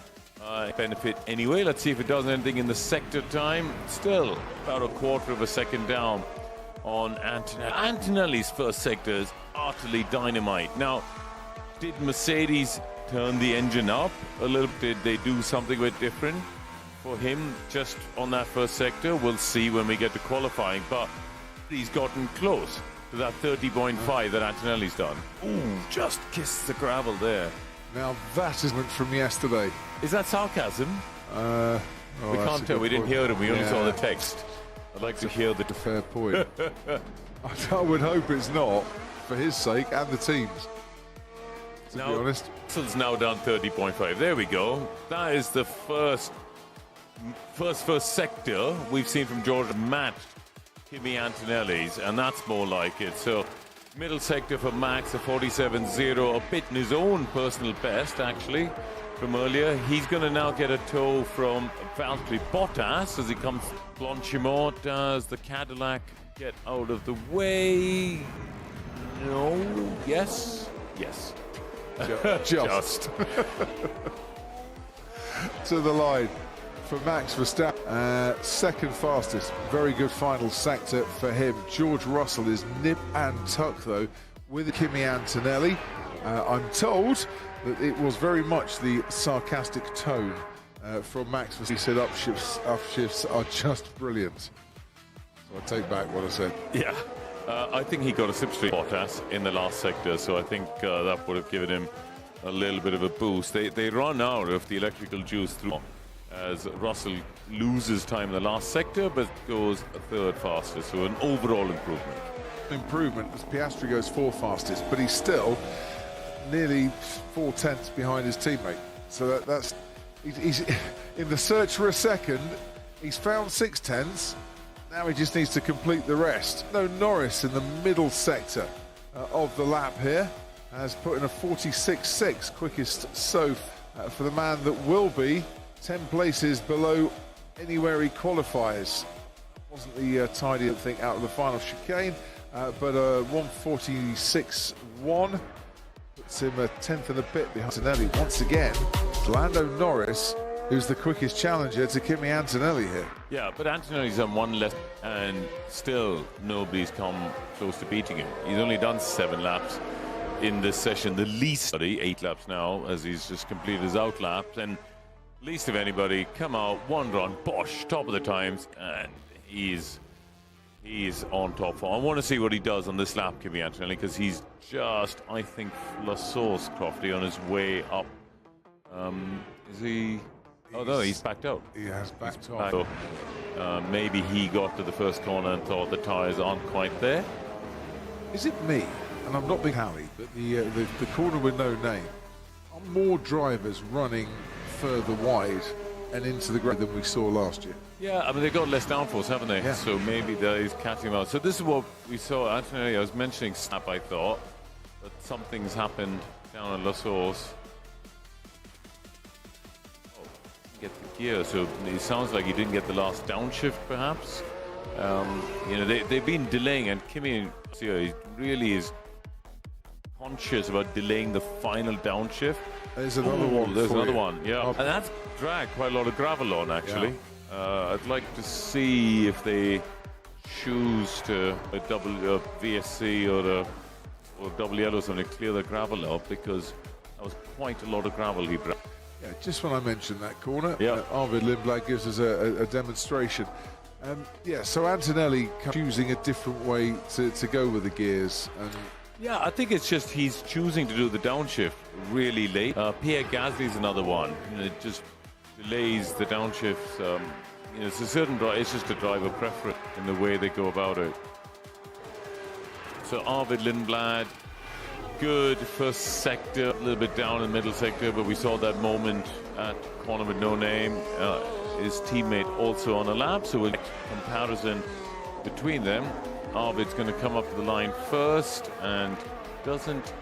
[SPEAKER 3] benefit anyway. Let's see if it does anything in the sector time. Still about a quarter of a second down on Antonelli. Antonelli's first sector is utterly dynamite. Now, did Mercedes turn the engine up a little? Did they do something a bit different for him just on that first sector? We'll see when we get to qualifying, but he's gotten close to that 30.5 that Antonelli's done. Ooh, just kissed the gravel there.
[SPEAKER 2] Now that isn't from yesterday.
[SPEAKER 3] Is that sarcasm? We can't tell. We didn't hear it. We only saw the text. I'd like to hear the...
[SPEAKER 2] fair point. I would hope it's not, for his sake and the team's, to be honest.
[SPEAKER 3] Russell's now down 30.5. There we go. That is the first sector we've seen from George matched Kimi Antonelli's, and that's more like it. So middle sector for Max, a 47.0, a bit in his own personal best actually from earlier. He's going to now get a tow from Valtteri Bottas as he comes. Blanchimont. Does the Cadillac get out of the way? No. Yes. Just.
[SPEAKER 2] To the line for Max Verstappen. Second fastest. Very good final sector for him. George Russell is nip and tuck though with Kimi Antonelli. I'm told that it was very much the sarcastic tone from Max Verstappen. He said upshifts are just brilliant. So I take back what I said.
[SPEAKER 3] Yeah. I think he got a slipstream Bottas in the last sector, so I think that would have given him a little bit of a boost. They run out of the electrical juice through as Russell loses time in the last sector, but goes a third fastest, so an overall improvement.
[SPEAKER 2] As Piastri goes fourth fastest, but he's still nearly 4 tenths behind his teammate. So he's in the search for a second. He's found 6 tenths. Now he just needs to complete the rest. No Norris in the middle sector of the lap here. has put in a 46.6, quickest so for the man that will be 10 places below anywhere he qualifies. Wasn't the tidiest thing out of the final chicane, but a 146.1 puts him a tenth and a bit behind Antonelli. Once again, Lando Norris, who's the quickest challenger to Kimi Antonelli here.
[SPEAKER 3] Yeah, but Antonelli's on one less, and still nobody's come close to beating him. He's only done 7 laps in this session, the least 8 laps now, as he's just completed his out laps, and least of anybody come out, one run, bosh, top of the times, and he's on top form. I want to see what he does on this lap, Kimi Antonelli, because he's just, I think, La Sauce Crofty on his way up. Is he? Oh no, he's backed out.
[SPEAKER 2] He has backed off.
[SPEAKER 3] Maybe he got to the first corner and thought the tyres aren't quite there.
[SPEAKER 2] Is it me? And I'm not being Harry, but the corner with no name. Are more drivers running further wide and into the ground than we saw last year?
[SPEAKER 3] Yeah, I mean, they've got less downforce, haven't they?
[SPEAKER 2] Yeah.
[SPEAKER 3] So maybe that is catching him out. So this is what we saw. Antonelli, I was mentioning snap, I thought, that something's happened down at La Sauce. Oh, get the gear. So it sounds like he didn't get the last downshift, perhaps. You know, they've been delaying, and Kimi he really is conscious about delaying the final downshift.
[SPEAKER 2] There's another one.
[SPEAKER 3] There's another
[SPEAKER 2] you.
[SPEAKER 3] one, yeah. And that's dragged quite a lot of gravel on, actually. Yeah. I'd like to see if they choose to a double VSC or double yellow or something to clear the gravel out, because that was quite a lot of gravel he dragged.
[SPEAKER 2] Yeah, just when I mentioned that corner,
[SPEAKER 3] yeah.
[SPEAKER 2] Arvid Lindblad gives us a demonstration. Yeah, so Antonelli choosing a different way to go with the gears. And
[SPEAKER 3] yeah, I think it's just he's choosing to do the downshift really late. Pierre Gasly's another one. You know, it just delays the downshifts. You know, it's a certain it's just a driver preference in the way they go about it. So Arvid Lindblad, good first sector, a little bit down in the middle sector, but we saw that moment at corner with no name. His teammate also on a lap, so a comparison between them. Arvid's going to come up to the line first and doesn't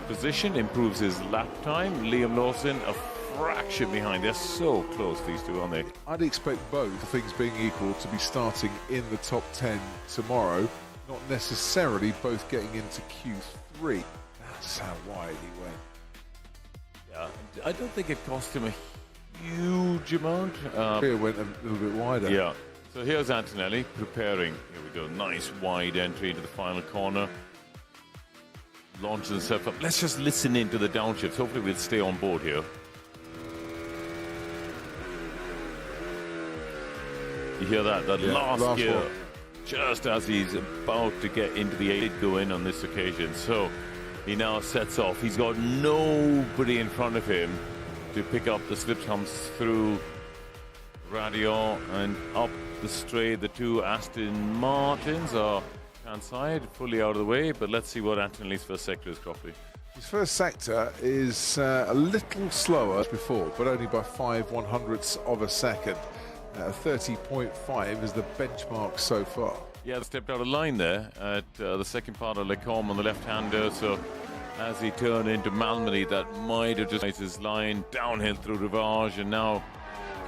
[SPEAKER 3] position, improves his lap time. Liam Lawson a fraction behind. They're so close, these two, aren't they?
[SPEAKER 2] I'd expect both, things being equal, to be starting in the top 10 tomorrow, not necessarily both getting into Q3. That's how wide he went.
[SPEAKER 3] Yeah, I don't think it cost him a huge amount.
[SPEAKER 2] Here went a little bit wider.
[SPEAKER 3] Yeah. So here's Antonelli preparing. Here we go. Nice wide entry into the final corner. Launches himself up. Let's just listen into the downshifts. Hopefully we'll stay on board here. You hear that? That last gear.
[SPEAKER 2] one.
[SPEAKER 3] Just as he's about to get into the 8, go in on this occasion. So he now sets off. He's got nobody in front of him to pick up the slip humps through Raidillon and up the straight. The two Aston Martins are hand side, fully out of the way, but let's see what Antonelli's first sector is, Copley.
[SPEAKER 2] His first sector is a little slower before, but only by 5/100ths of a second. 30.5 is the benchmark so far.
[SPEAKER 3] Yeah, stepped out of line there at the second part of Le Combe on the left-hander, so as he turned into Malmedy, that might have just made his line downhill through Rivage and now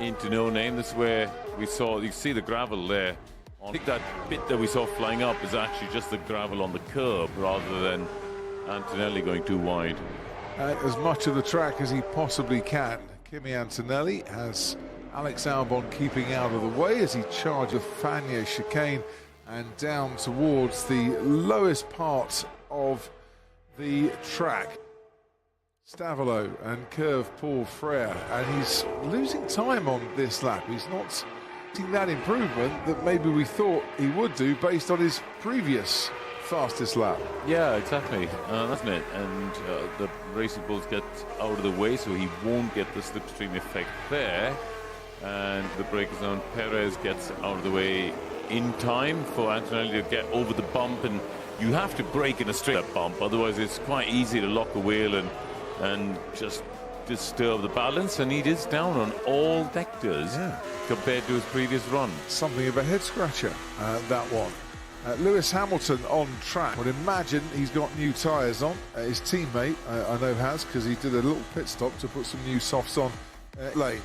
[SPEAKER 3] into no name. This is where we saw, you see the gravel there. I think that bit that we saw flying up is actually just the gravel on the curb rather than Antonelli going too wide.
[SPEAKER 2] As much of the track as he possibly can. Kimi Antonelli has Alex Albon keeping out of the way as he charges the Fagnes chicane and down towards the lowest part of the track. Stavolo and Curve Paul Frere, and he's losing time on this lap. He's not getting that improvement that maybe we thought he would do based on his previous fastest lap.
[SPEAKER 3] Yeah, exactly. That's it. And the Racing Bulls get out of the way, so he won't get the slipstream effect there. And the breaker zone, Perez gets out of the way in time for Antonelli to get over the bump, and you have to brake in a straight bump, otherwise it's quite easy to lock a wheel and just disturb the balance, and he is down on all vectors compared to his previous run.
[SPEAKER 2] Something of a head scratcher, that one. Lewis Hamilton on track. I would imagine he's got new tyres on. His teammate, I know, has, because he did a little pit stop to put some new softs on lane.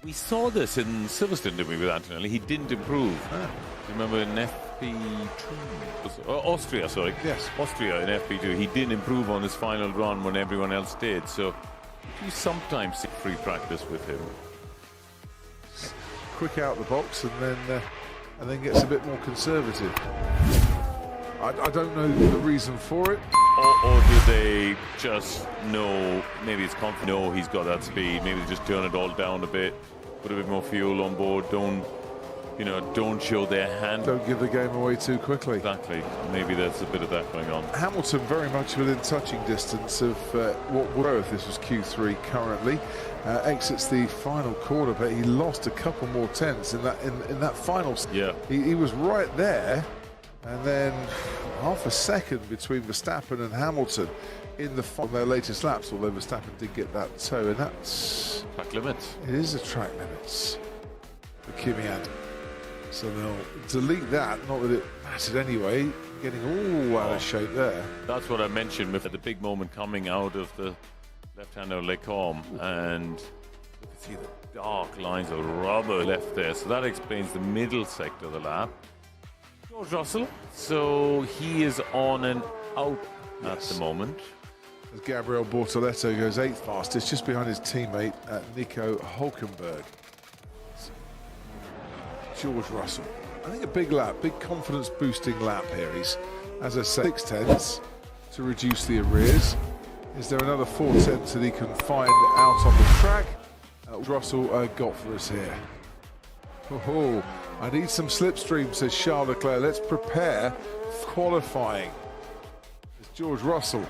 [SPEAKER 3] We saw this in Silverstone, didn't we, with Antonelli? He didn't improve.
[SPEAKER 2] Ah.
[SPEAKER 3] Remember in FP2? Austria, sorry.
[SPEAKER 2] Yes.
[SPEAKER 3] Austria in FP2. He didn't improve on his final run when everyone else did. So you sometimes see free practice with him.
[SPEAKER 2] Quick out the box and then gets a bit more conservative. I don't know the reason for it.
[SPEAKER 3] Or do they just know, maybe it's confident, know he's got that speed, maybe they just turn it all down a bit, put a bit more fuel on board, don't show their hand.
[SPEAKER 2] Don't give the game away too quickly.
[SPEAKER 3] Exactly. Maybe there's a bit of that going on.
[SPEAKER 2] Hamilton very much within touching distance of what would, if this was Q3 currently. Exits the final quarter, but he lost a couple more tenths in that final.
[SPEAKER 3] Yeah.
[SPEAKER 2] He was right there, and then half a second between Verstappen and Hamilton in their latest laps, although Verstappen did get that toe, and that's...
[SPEAKER 3] Track limits.
[SPEAKER 2] It is a track limits for Kimi Antonelli. So they'll delete that, not that it mattered anyway, getting all out of shape there.
[SPEAKER 3] That's what I mentioned with the big moment coming out of the left-hander Lecombe, and you can see the dark lines of rubber left there. So that explains the middle sector of the lap. George Russell, so he is on and out at the moment.
[SPEAKER 2] As Gabriel Bortoletto goes 8th fastest, just behind his teammate Nico Hülkenberg. George Russell. I think a big lap, big confidence boosting lap here. He's, as I say, 6 tenths to reduce the arrears. Is there another 4 tenths that he can find out on the track? Russell got for us here. Oh, I need some slipstream, says Charles Leclerc. Let's prepare for qualifying. As George Russell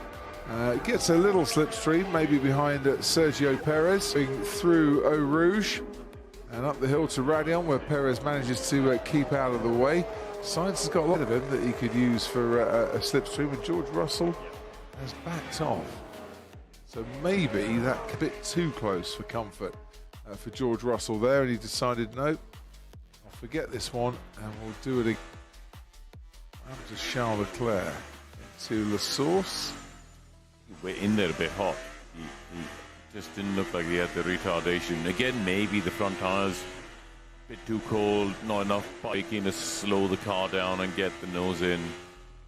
[SPEAKER 2] gets a little slipstream, maybe behind Sergio Perez, going through Eau Rouge and up the hill to Raidillon, where Perez manages to keep out of the way. Sainz has got a lot of him that he could use for a slipstream, and George Russell has backed off. So maybe that's a bit too close for comfort for George Russell there, and he decided, no, I'll forget this one, and we'll do it again. Up to Charles Leclerc, into La Source.
[SPEAKER 3] We're in there a bit hot. He just didn't look like he had the retardation. Again, maybe the front tires a bit too cold, not enough biking to slow the car down and get the nose in.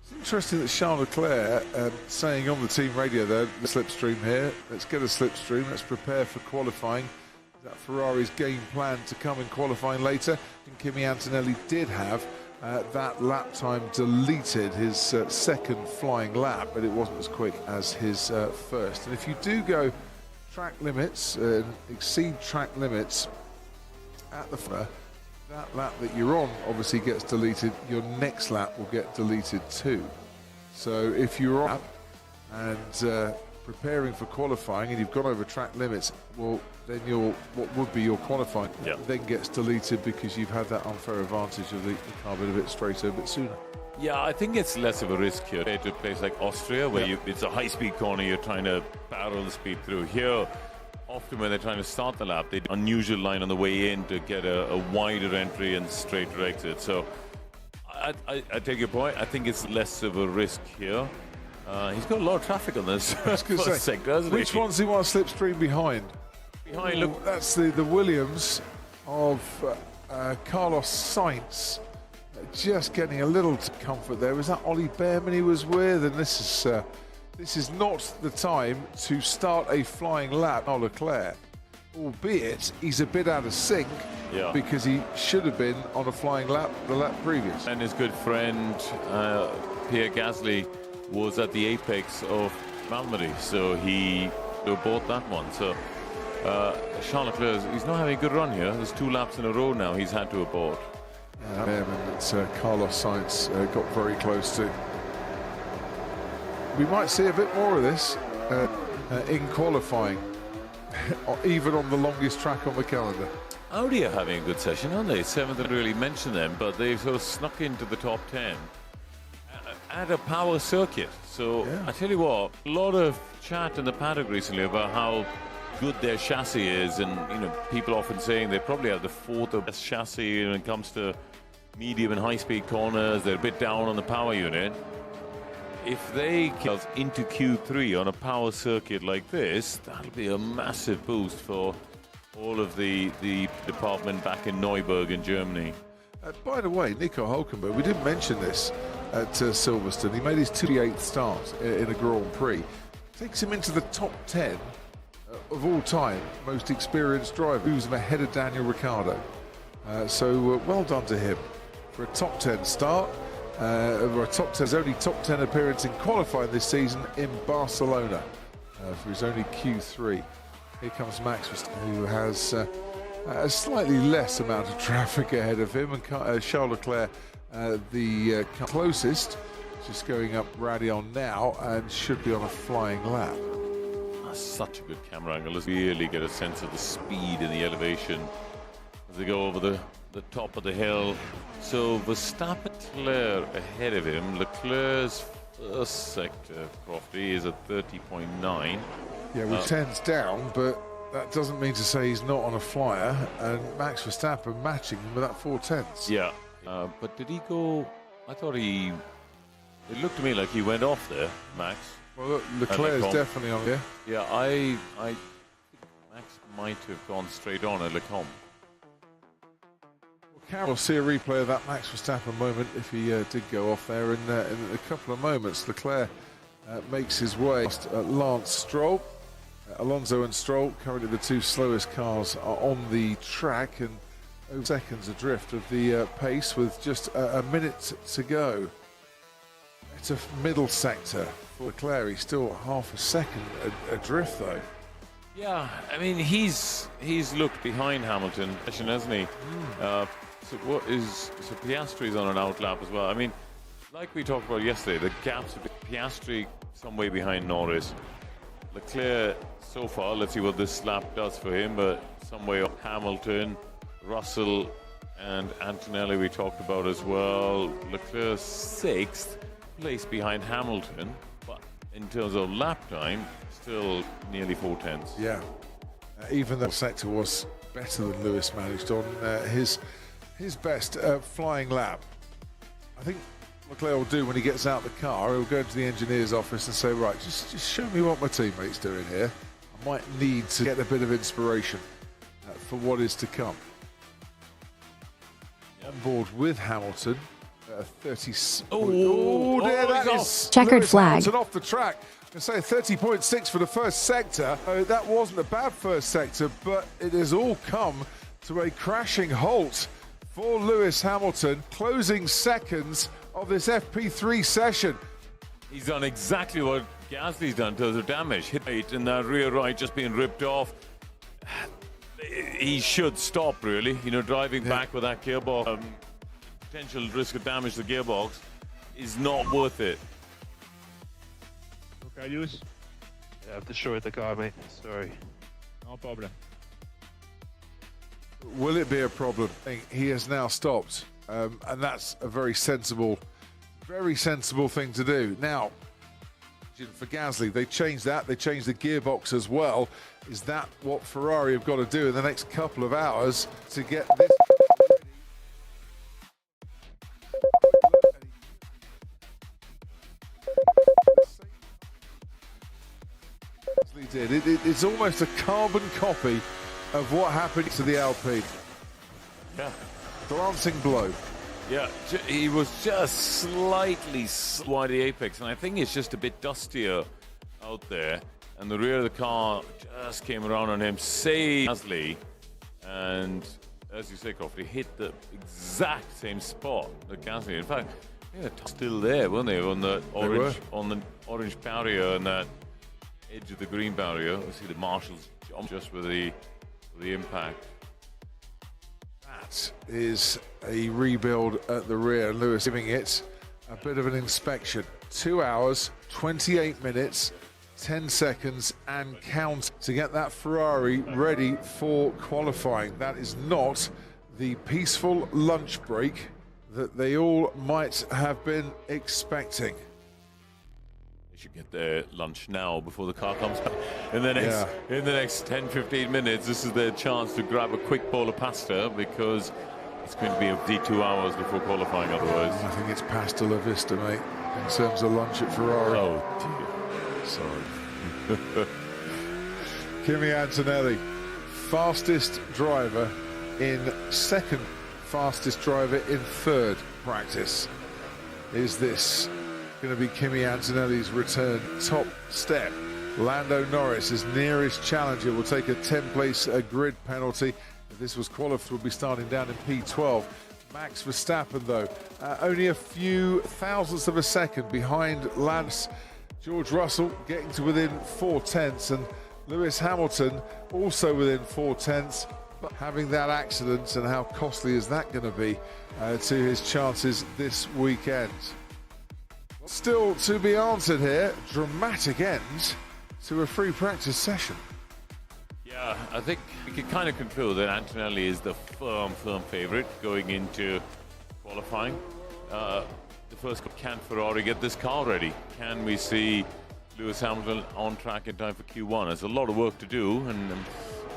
[SPEAKER 2] It's interesting that Charles Leclerc saying on the team radio there, the slipstream here, let's get a slipstream, let's prepare for qualifying. Is that Ferrari's game plan to come in qualifying later? And Kimi Antonelli did have that lap time deleted, his second flying lap, but it wasn't as quick as his first. And if you do go track limits, exceed track limits at the front, that lap that you're on obviously gets deleted. Your next lap will get deleted too. So if you're on and preparing for qualifying and you've gone over track limits, well, then what would be your qualifying then gets deleted because you've had that unfair advantage of the car being a bit straighter a bit sooner.
[SPEAKER 3] Yeah, I think it's less of a risk here to a place like Austria, where it's a high-speed corner, you're trying to barrel the speed through. Here, often when they're trying to start the lap, they do an unusual line on the way in to get a wider entry and straighter exit. So I take your point. I think it's less of a risk here. He's got a lot of traffic on this sector, hasn't he?
[SPEAKER 2] Which ones do you want to slipstream behind?
[SPEAKER 3] Behind, look.
[SPEAKER 2] That's the Williams of Carlos Sainz. Just getting a little comfort there. Was that Ollie Behrman he was with? And this is not the time to start a flying lap on Leclerc. Albeit he's a bit out of sync because he should have been on a flying lap the lap previous.
[SPEAKER 3] And his good friend Pierre Gasly was at the apex of Malmedy, so he bought that one. So Charles Leclerc, he's not having a good run here. There's 2 laps in a row now he's had to abort.
[SPEAKER 2] Carlos Sainz got very close to. We might see a bit more of this in qualifying, even on the longest track on the calendar.
[SPEAKER 3] Audi are having a good session, aren't they? 7th, didn't really mention them, but they've sort of snuck into the top 10 at a power circuit. So I tell you what, a lot of chat in the paddock recently about how good their chassis is, and people often saying they probably have the 4th best chassis when it comes to medium and high-speed corners. They're a bit down on the power unit. If they get into Q3 on a power circuit like this, that'll be a massive boost for all of the department back in Neuburg in Germany.
[SPEAKER 2] By the way, Nico Hülkenberg, we didn't mention this at Silverstone. He made his 28th start in a Grand Prix. Takes him into the top 10 of all time most experienced driver. Who's ahead of Daniel Ricciardo. So well done to him for a top 10 start. His only top 10 appearance in qualifying this season in Barcelona for his only Q3. Here comes Max Verstappen, who has a slightly less amount of traffic ahead of him, and Charles Leclerc, the closest, just going up Raidillon now and should be on a flying lap.
[SPEAKER 3] That's such a good camera angle. Let's really get a sense of the speed and the elevation as they go over the top of the hill. So Verstappen, Leclerc ahead of him. Leclerc's first sector, Crofty, is at 30.9.
[SPEAKER 2] Yeah, with 10s down, but that doesn't mean to say he's not on a flyer, and Max Verstappen matching him with that 4/10s.
[SPEAKER 3] Yeah, but did he go? I thought it looked to me like he went off there, Max.
[SPEAKER 2] Well, look, Leclerc's definitely on here.
[SPEAKER 3] Yeah, I think Max might have gone straight on at Lecombe.
[SPEAKER 2] We'll see a replay of that Max Verstappen moment if he did go off there in a couple of moments. Leclerc makes his way past Lance Stroll. Alonso and Stroll, currently the two slowest cars, are on the track and over seconds adrift of the pace with just a minute to go. It's a middle sector for Leclerc. He's still half a second adrift though.
[SPEAKER 3] Yeah, I mean he's looked behind Hamilton, hasn't he? So Piastri's on an outlap as well. I mean, like we talked about yesterday, the gaps of Piastri some way behind Norris. Leclerc so far, let's see what this lap does for him, but some way up Hamilton, Russell and Antonelli we talked about as well. Leclerc 6th place behind Hamilton, but in terms of lap time, still nearly 4/10.
[SPEAKER 2] Yeah, even though the sector was better than Lewis managed on his best flying lap. I think Leclerc will do when he gets out the car, he'll go to the engineer's office and say, right, just show me what my teammate's doing here. I might need to get a bit of inspiration for what is to come. On board with Hamilton, 30. Oh dear, that is
[SPEAKER 9] checkered
[SPEAKER 2] Lewis
[SPEAKER 9] flag.
[SPEAKER 2] Hamilton off the track. I say 30.6 for the first sector. That wasn't a bad first sector, but it has all come to a crashing halt for Lewis Hamilton, closing seconds of this FP3 session.
[SPEAKER 3] He's done exactly what Gasly's done in terms of damage. Hit right in that rear right just being ripped off. He should stop, really. You know, driving back with that gearbox, potential risk of damage to the gearbox is not worth it.
[SPEAKER 5] Okay, Lewis?
[SPEAKER 10] Yeah, I've destroyed the car, mate. Sorry.
[SPEAKER 5] No problem.
[SPEAKER 2] Will it be a problem? He has now stopped, and that's a very sensible thing to do. Now, for Gasly, they changed that. They changed the gearbox as well. Is that what Ferrari have got to do in the next couple of hours to get this? It's almost a carbon copy of what happened to the Alpine.
[SPEAKER 3] Yeah.
[SPEAKER 2] Glancing blow.
[SPEAKER 3] Yeah, he was just slightly wide the apex, and I think it's just a bit dustier out there. And the rear of the car just came around on him, saved Gasly, and as you say, Crofty, hit the exact same spot that Gasly. In fact, they were still there, weren't they, on the orange barrier and that edge of the green barrier. You see the marshals jump just with the impact.
[SPEAKER 2] That is a rebuild at the rear. Lewis giving it a bit of an inspection. 2 hours, 28 minutes, 10 seconds and count to get that Ferrari ready for qualifying. That is not the peaceful lunch break that they all might have been expecting.
[SPEAKER 3] They should get their lunch now before the car comes back. In the next 10-15 minutes, this is their chance to grab a quick bowl of pasta, because It's going to be the 2 hours before qualifying otherwise.
[SPEAKER 2] I think it's pasta la vista, mate, in terms of lunch at Ferrari.
[SPEAKER 3] Oh, dear.
[SPEAKER 2] Sorry. Kimi Antonelli, fastest driver in second, fastest driver in third practice. Is this going to be Kimi Antonelli's return top step? Lando Norris, his nearest challenger, will take a 10-place grid penalty. If this was qualified, would be starting down in P12. Max Verstappen, though, only a few thousandths of a second behind Lance. George Russell getting to within 4 tenths, and Lewis Hamilton also within 4 tenths. But having that accident, and how costly is that going to be to his chances this weekend? Still to be answered here. Dramatic end to a free practice session.
[SPEAKER 3] Yeah, I think we can kind of conclude that Antonelli is the firm favourite going into qualifying. The first, can Ferrari get this car ready? Can we see Lewis Hamilton on track in time for Q1? There's a lot of work to do, and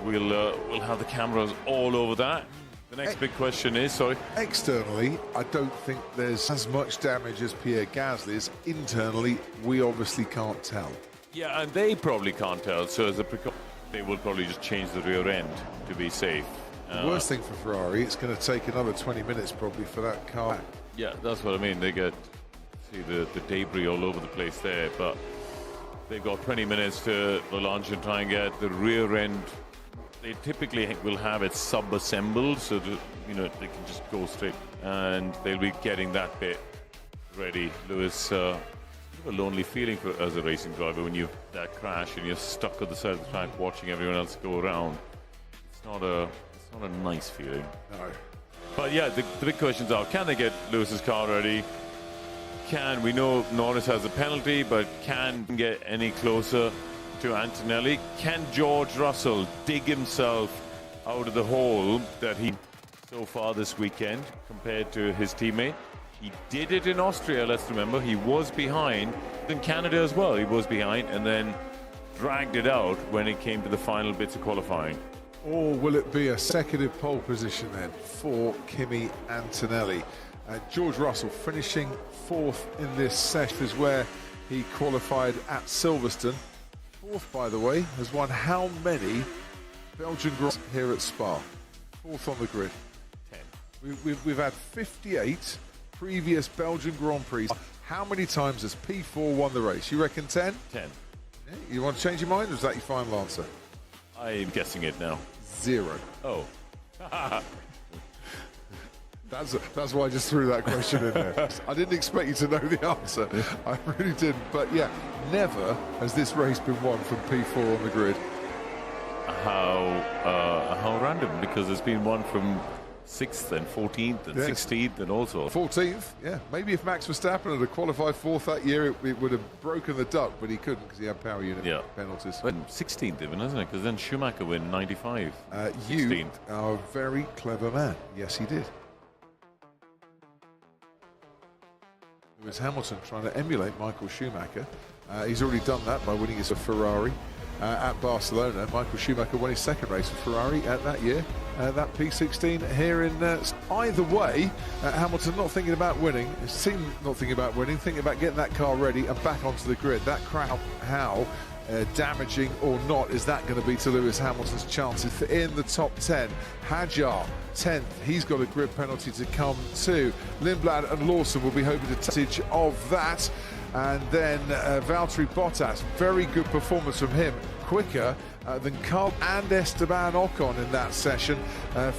[SPEAKER 3] we'll have the cameras all over that. The next big question is, sorry?
[SPEAKER 2] Externally, I don't think there's as much damage as Pierre Gasly's. Internally, we obviously can't tell.
[SPEAKER 3] Yeah, and they probably can't tell, so as a precaution, they will probably just change the rear end to be safe.
[SPEAKER 2] The worst thing for Ferrari, it's going to take another 20 minutes probably for that car.
[SPEAKER 3] Yeah, that's what I mean. They get, see the debris all over the place there, but they've got 20 minutes to launch and try and get the rear end. They typically will have it sub-assembled so that, you know, they can just go straight, and they'll be getting that bit ready. Lewis, a lonely feeling as a racing driver when you've that crash and you're stuck at the side of the track watching everyone else go around. It's not a nice feeling.
[SPEAKER 2] No.
[SPEAKER 3] But yeah, the big questions are: can they get Lewis's car ready? We know Norris has a penalty, but can get any closer to Antonelli? Can George Russell dig himself out of the hole that he so far this weekend compared to his teammate? He did it in Austria, let's remember. He was behind. In Canada as well, he was behind, and then dragged it out when it came to the final bits of qualifying.
[SPEAKER 2] Or will it be a consecutive pole position then for Kimi Antonelli? George Russell finishing fourth in this session is where he qualified at Silverstone. Fourth, by the way, has won how many Belgian Grand Prix here at Spa? Fourth on the grid.
[SPEAKER 3] 10.
[SPEAKER 2] We've had 58 previous Belgian Grand Prix. How many times has P4 won the race? You reckon 10?
[SPEAKER 3] 10.
[SPEAKER 2] Yeah, you want to change your mind, or is that your final answer?
[SPEAKER 3] I'm guessing it now.
[SPEAKER 2] 0.
[SPEAKER 3] Oh.
[SPEAKER 2] That's why I just threw that question in there. I didn't expect you to know the answer. I really didn't. But yeah, never has this race been won from P4 on the grid.
[SPEAKER 3] How random, because there's been one from 6th and 14th and 16th and all sorts.
[SPEAKER 2] 14th, yeah. Maybe if Max Verstappen had qualified 4th that year, it would have broken the duck, but he couldn't because he had power unit penalties.
[SPEAKER 3] But 16th even, isn't it? Because then Schumacher win 95.
[SPEAKER 2] You are a very clever man. Yes, he did. Lewis Hamilton trying to emulate Michael Schumacher. He's already done that by winning his Ferrari at Barcelona. Michael Schumacher won his second race for Ferrari that year, that P16 here in... either way, Hamilton not thinking about winning, his team not thinking about winning, thinking about getting that car ready and back onto the grid. That crowd, how damaging or not is that going to be to Lewis Hamilton's chances in the top 10? Hadjar, 10th, he's got a grid penalty to come too. Lindblad and Lawson will be hoping to take advantage of that. And then Valtteri Bottas, very good performance from him, quicker than Carl and Esteban Ocon in that session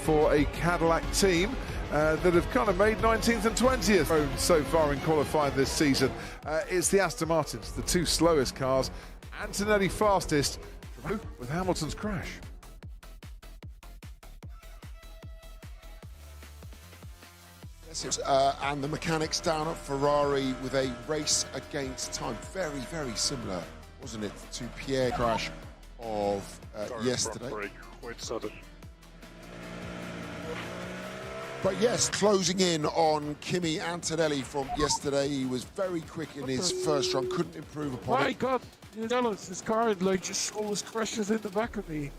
[SPEAKER 2] for a Cadillac team that have kind of made 19th and 20th so far in qualifying this season. It's the Aston Martins, the two slowest cars. Antonelli fastest with Hamilton's crash.
[SPEAKER 9] And the mechanics down at Ferrari with a race against time. Very, very similar, wasn't it, to Pierre crash of yesterday.
[SPEAKER 8] Quite sudden.
[SPEAKER 9] But yes, closing in on Kimi Antonelli from yesterday. He was very quick in his first run, couldn't improve upon it.
[SPEAKER 1] My God, you know, this car like just always crashes in the back of me.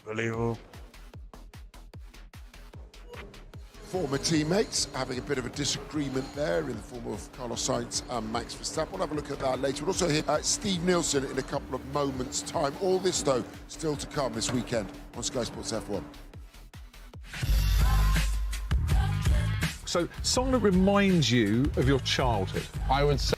[SPEAKER 1] Unbelievable.
[SPEAKER 9] former teammates having a bit of a disagreement there in the form of Carlos Sainz and Max Verstappen. We'll have a look at that later. We'll also hear Steve Nielsen in a couple of moments' time. All this, though, still to come this weekend on Sky Sports F1.
[SPEAKER 2] So, song that reminds you of your childhood.
[SPEAKER 11] I would say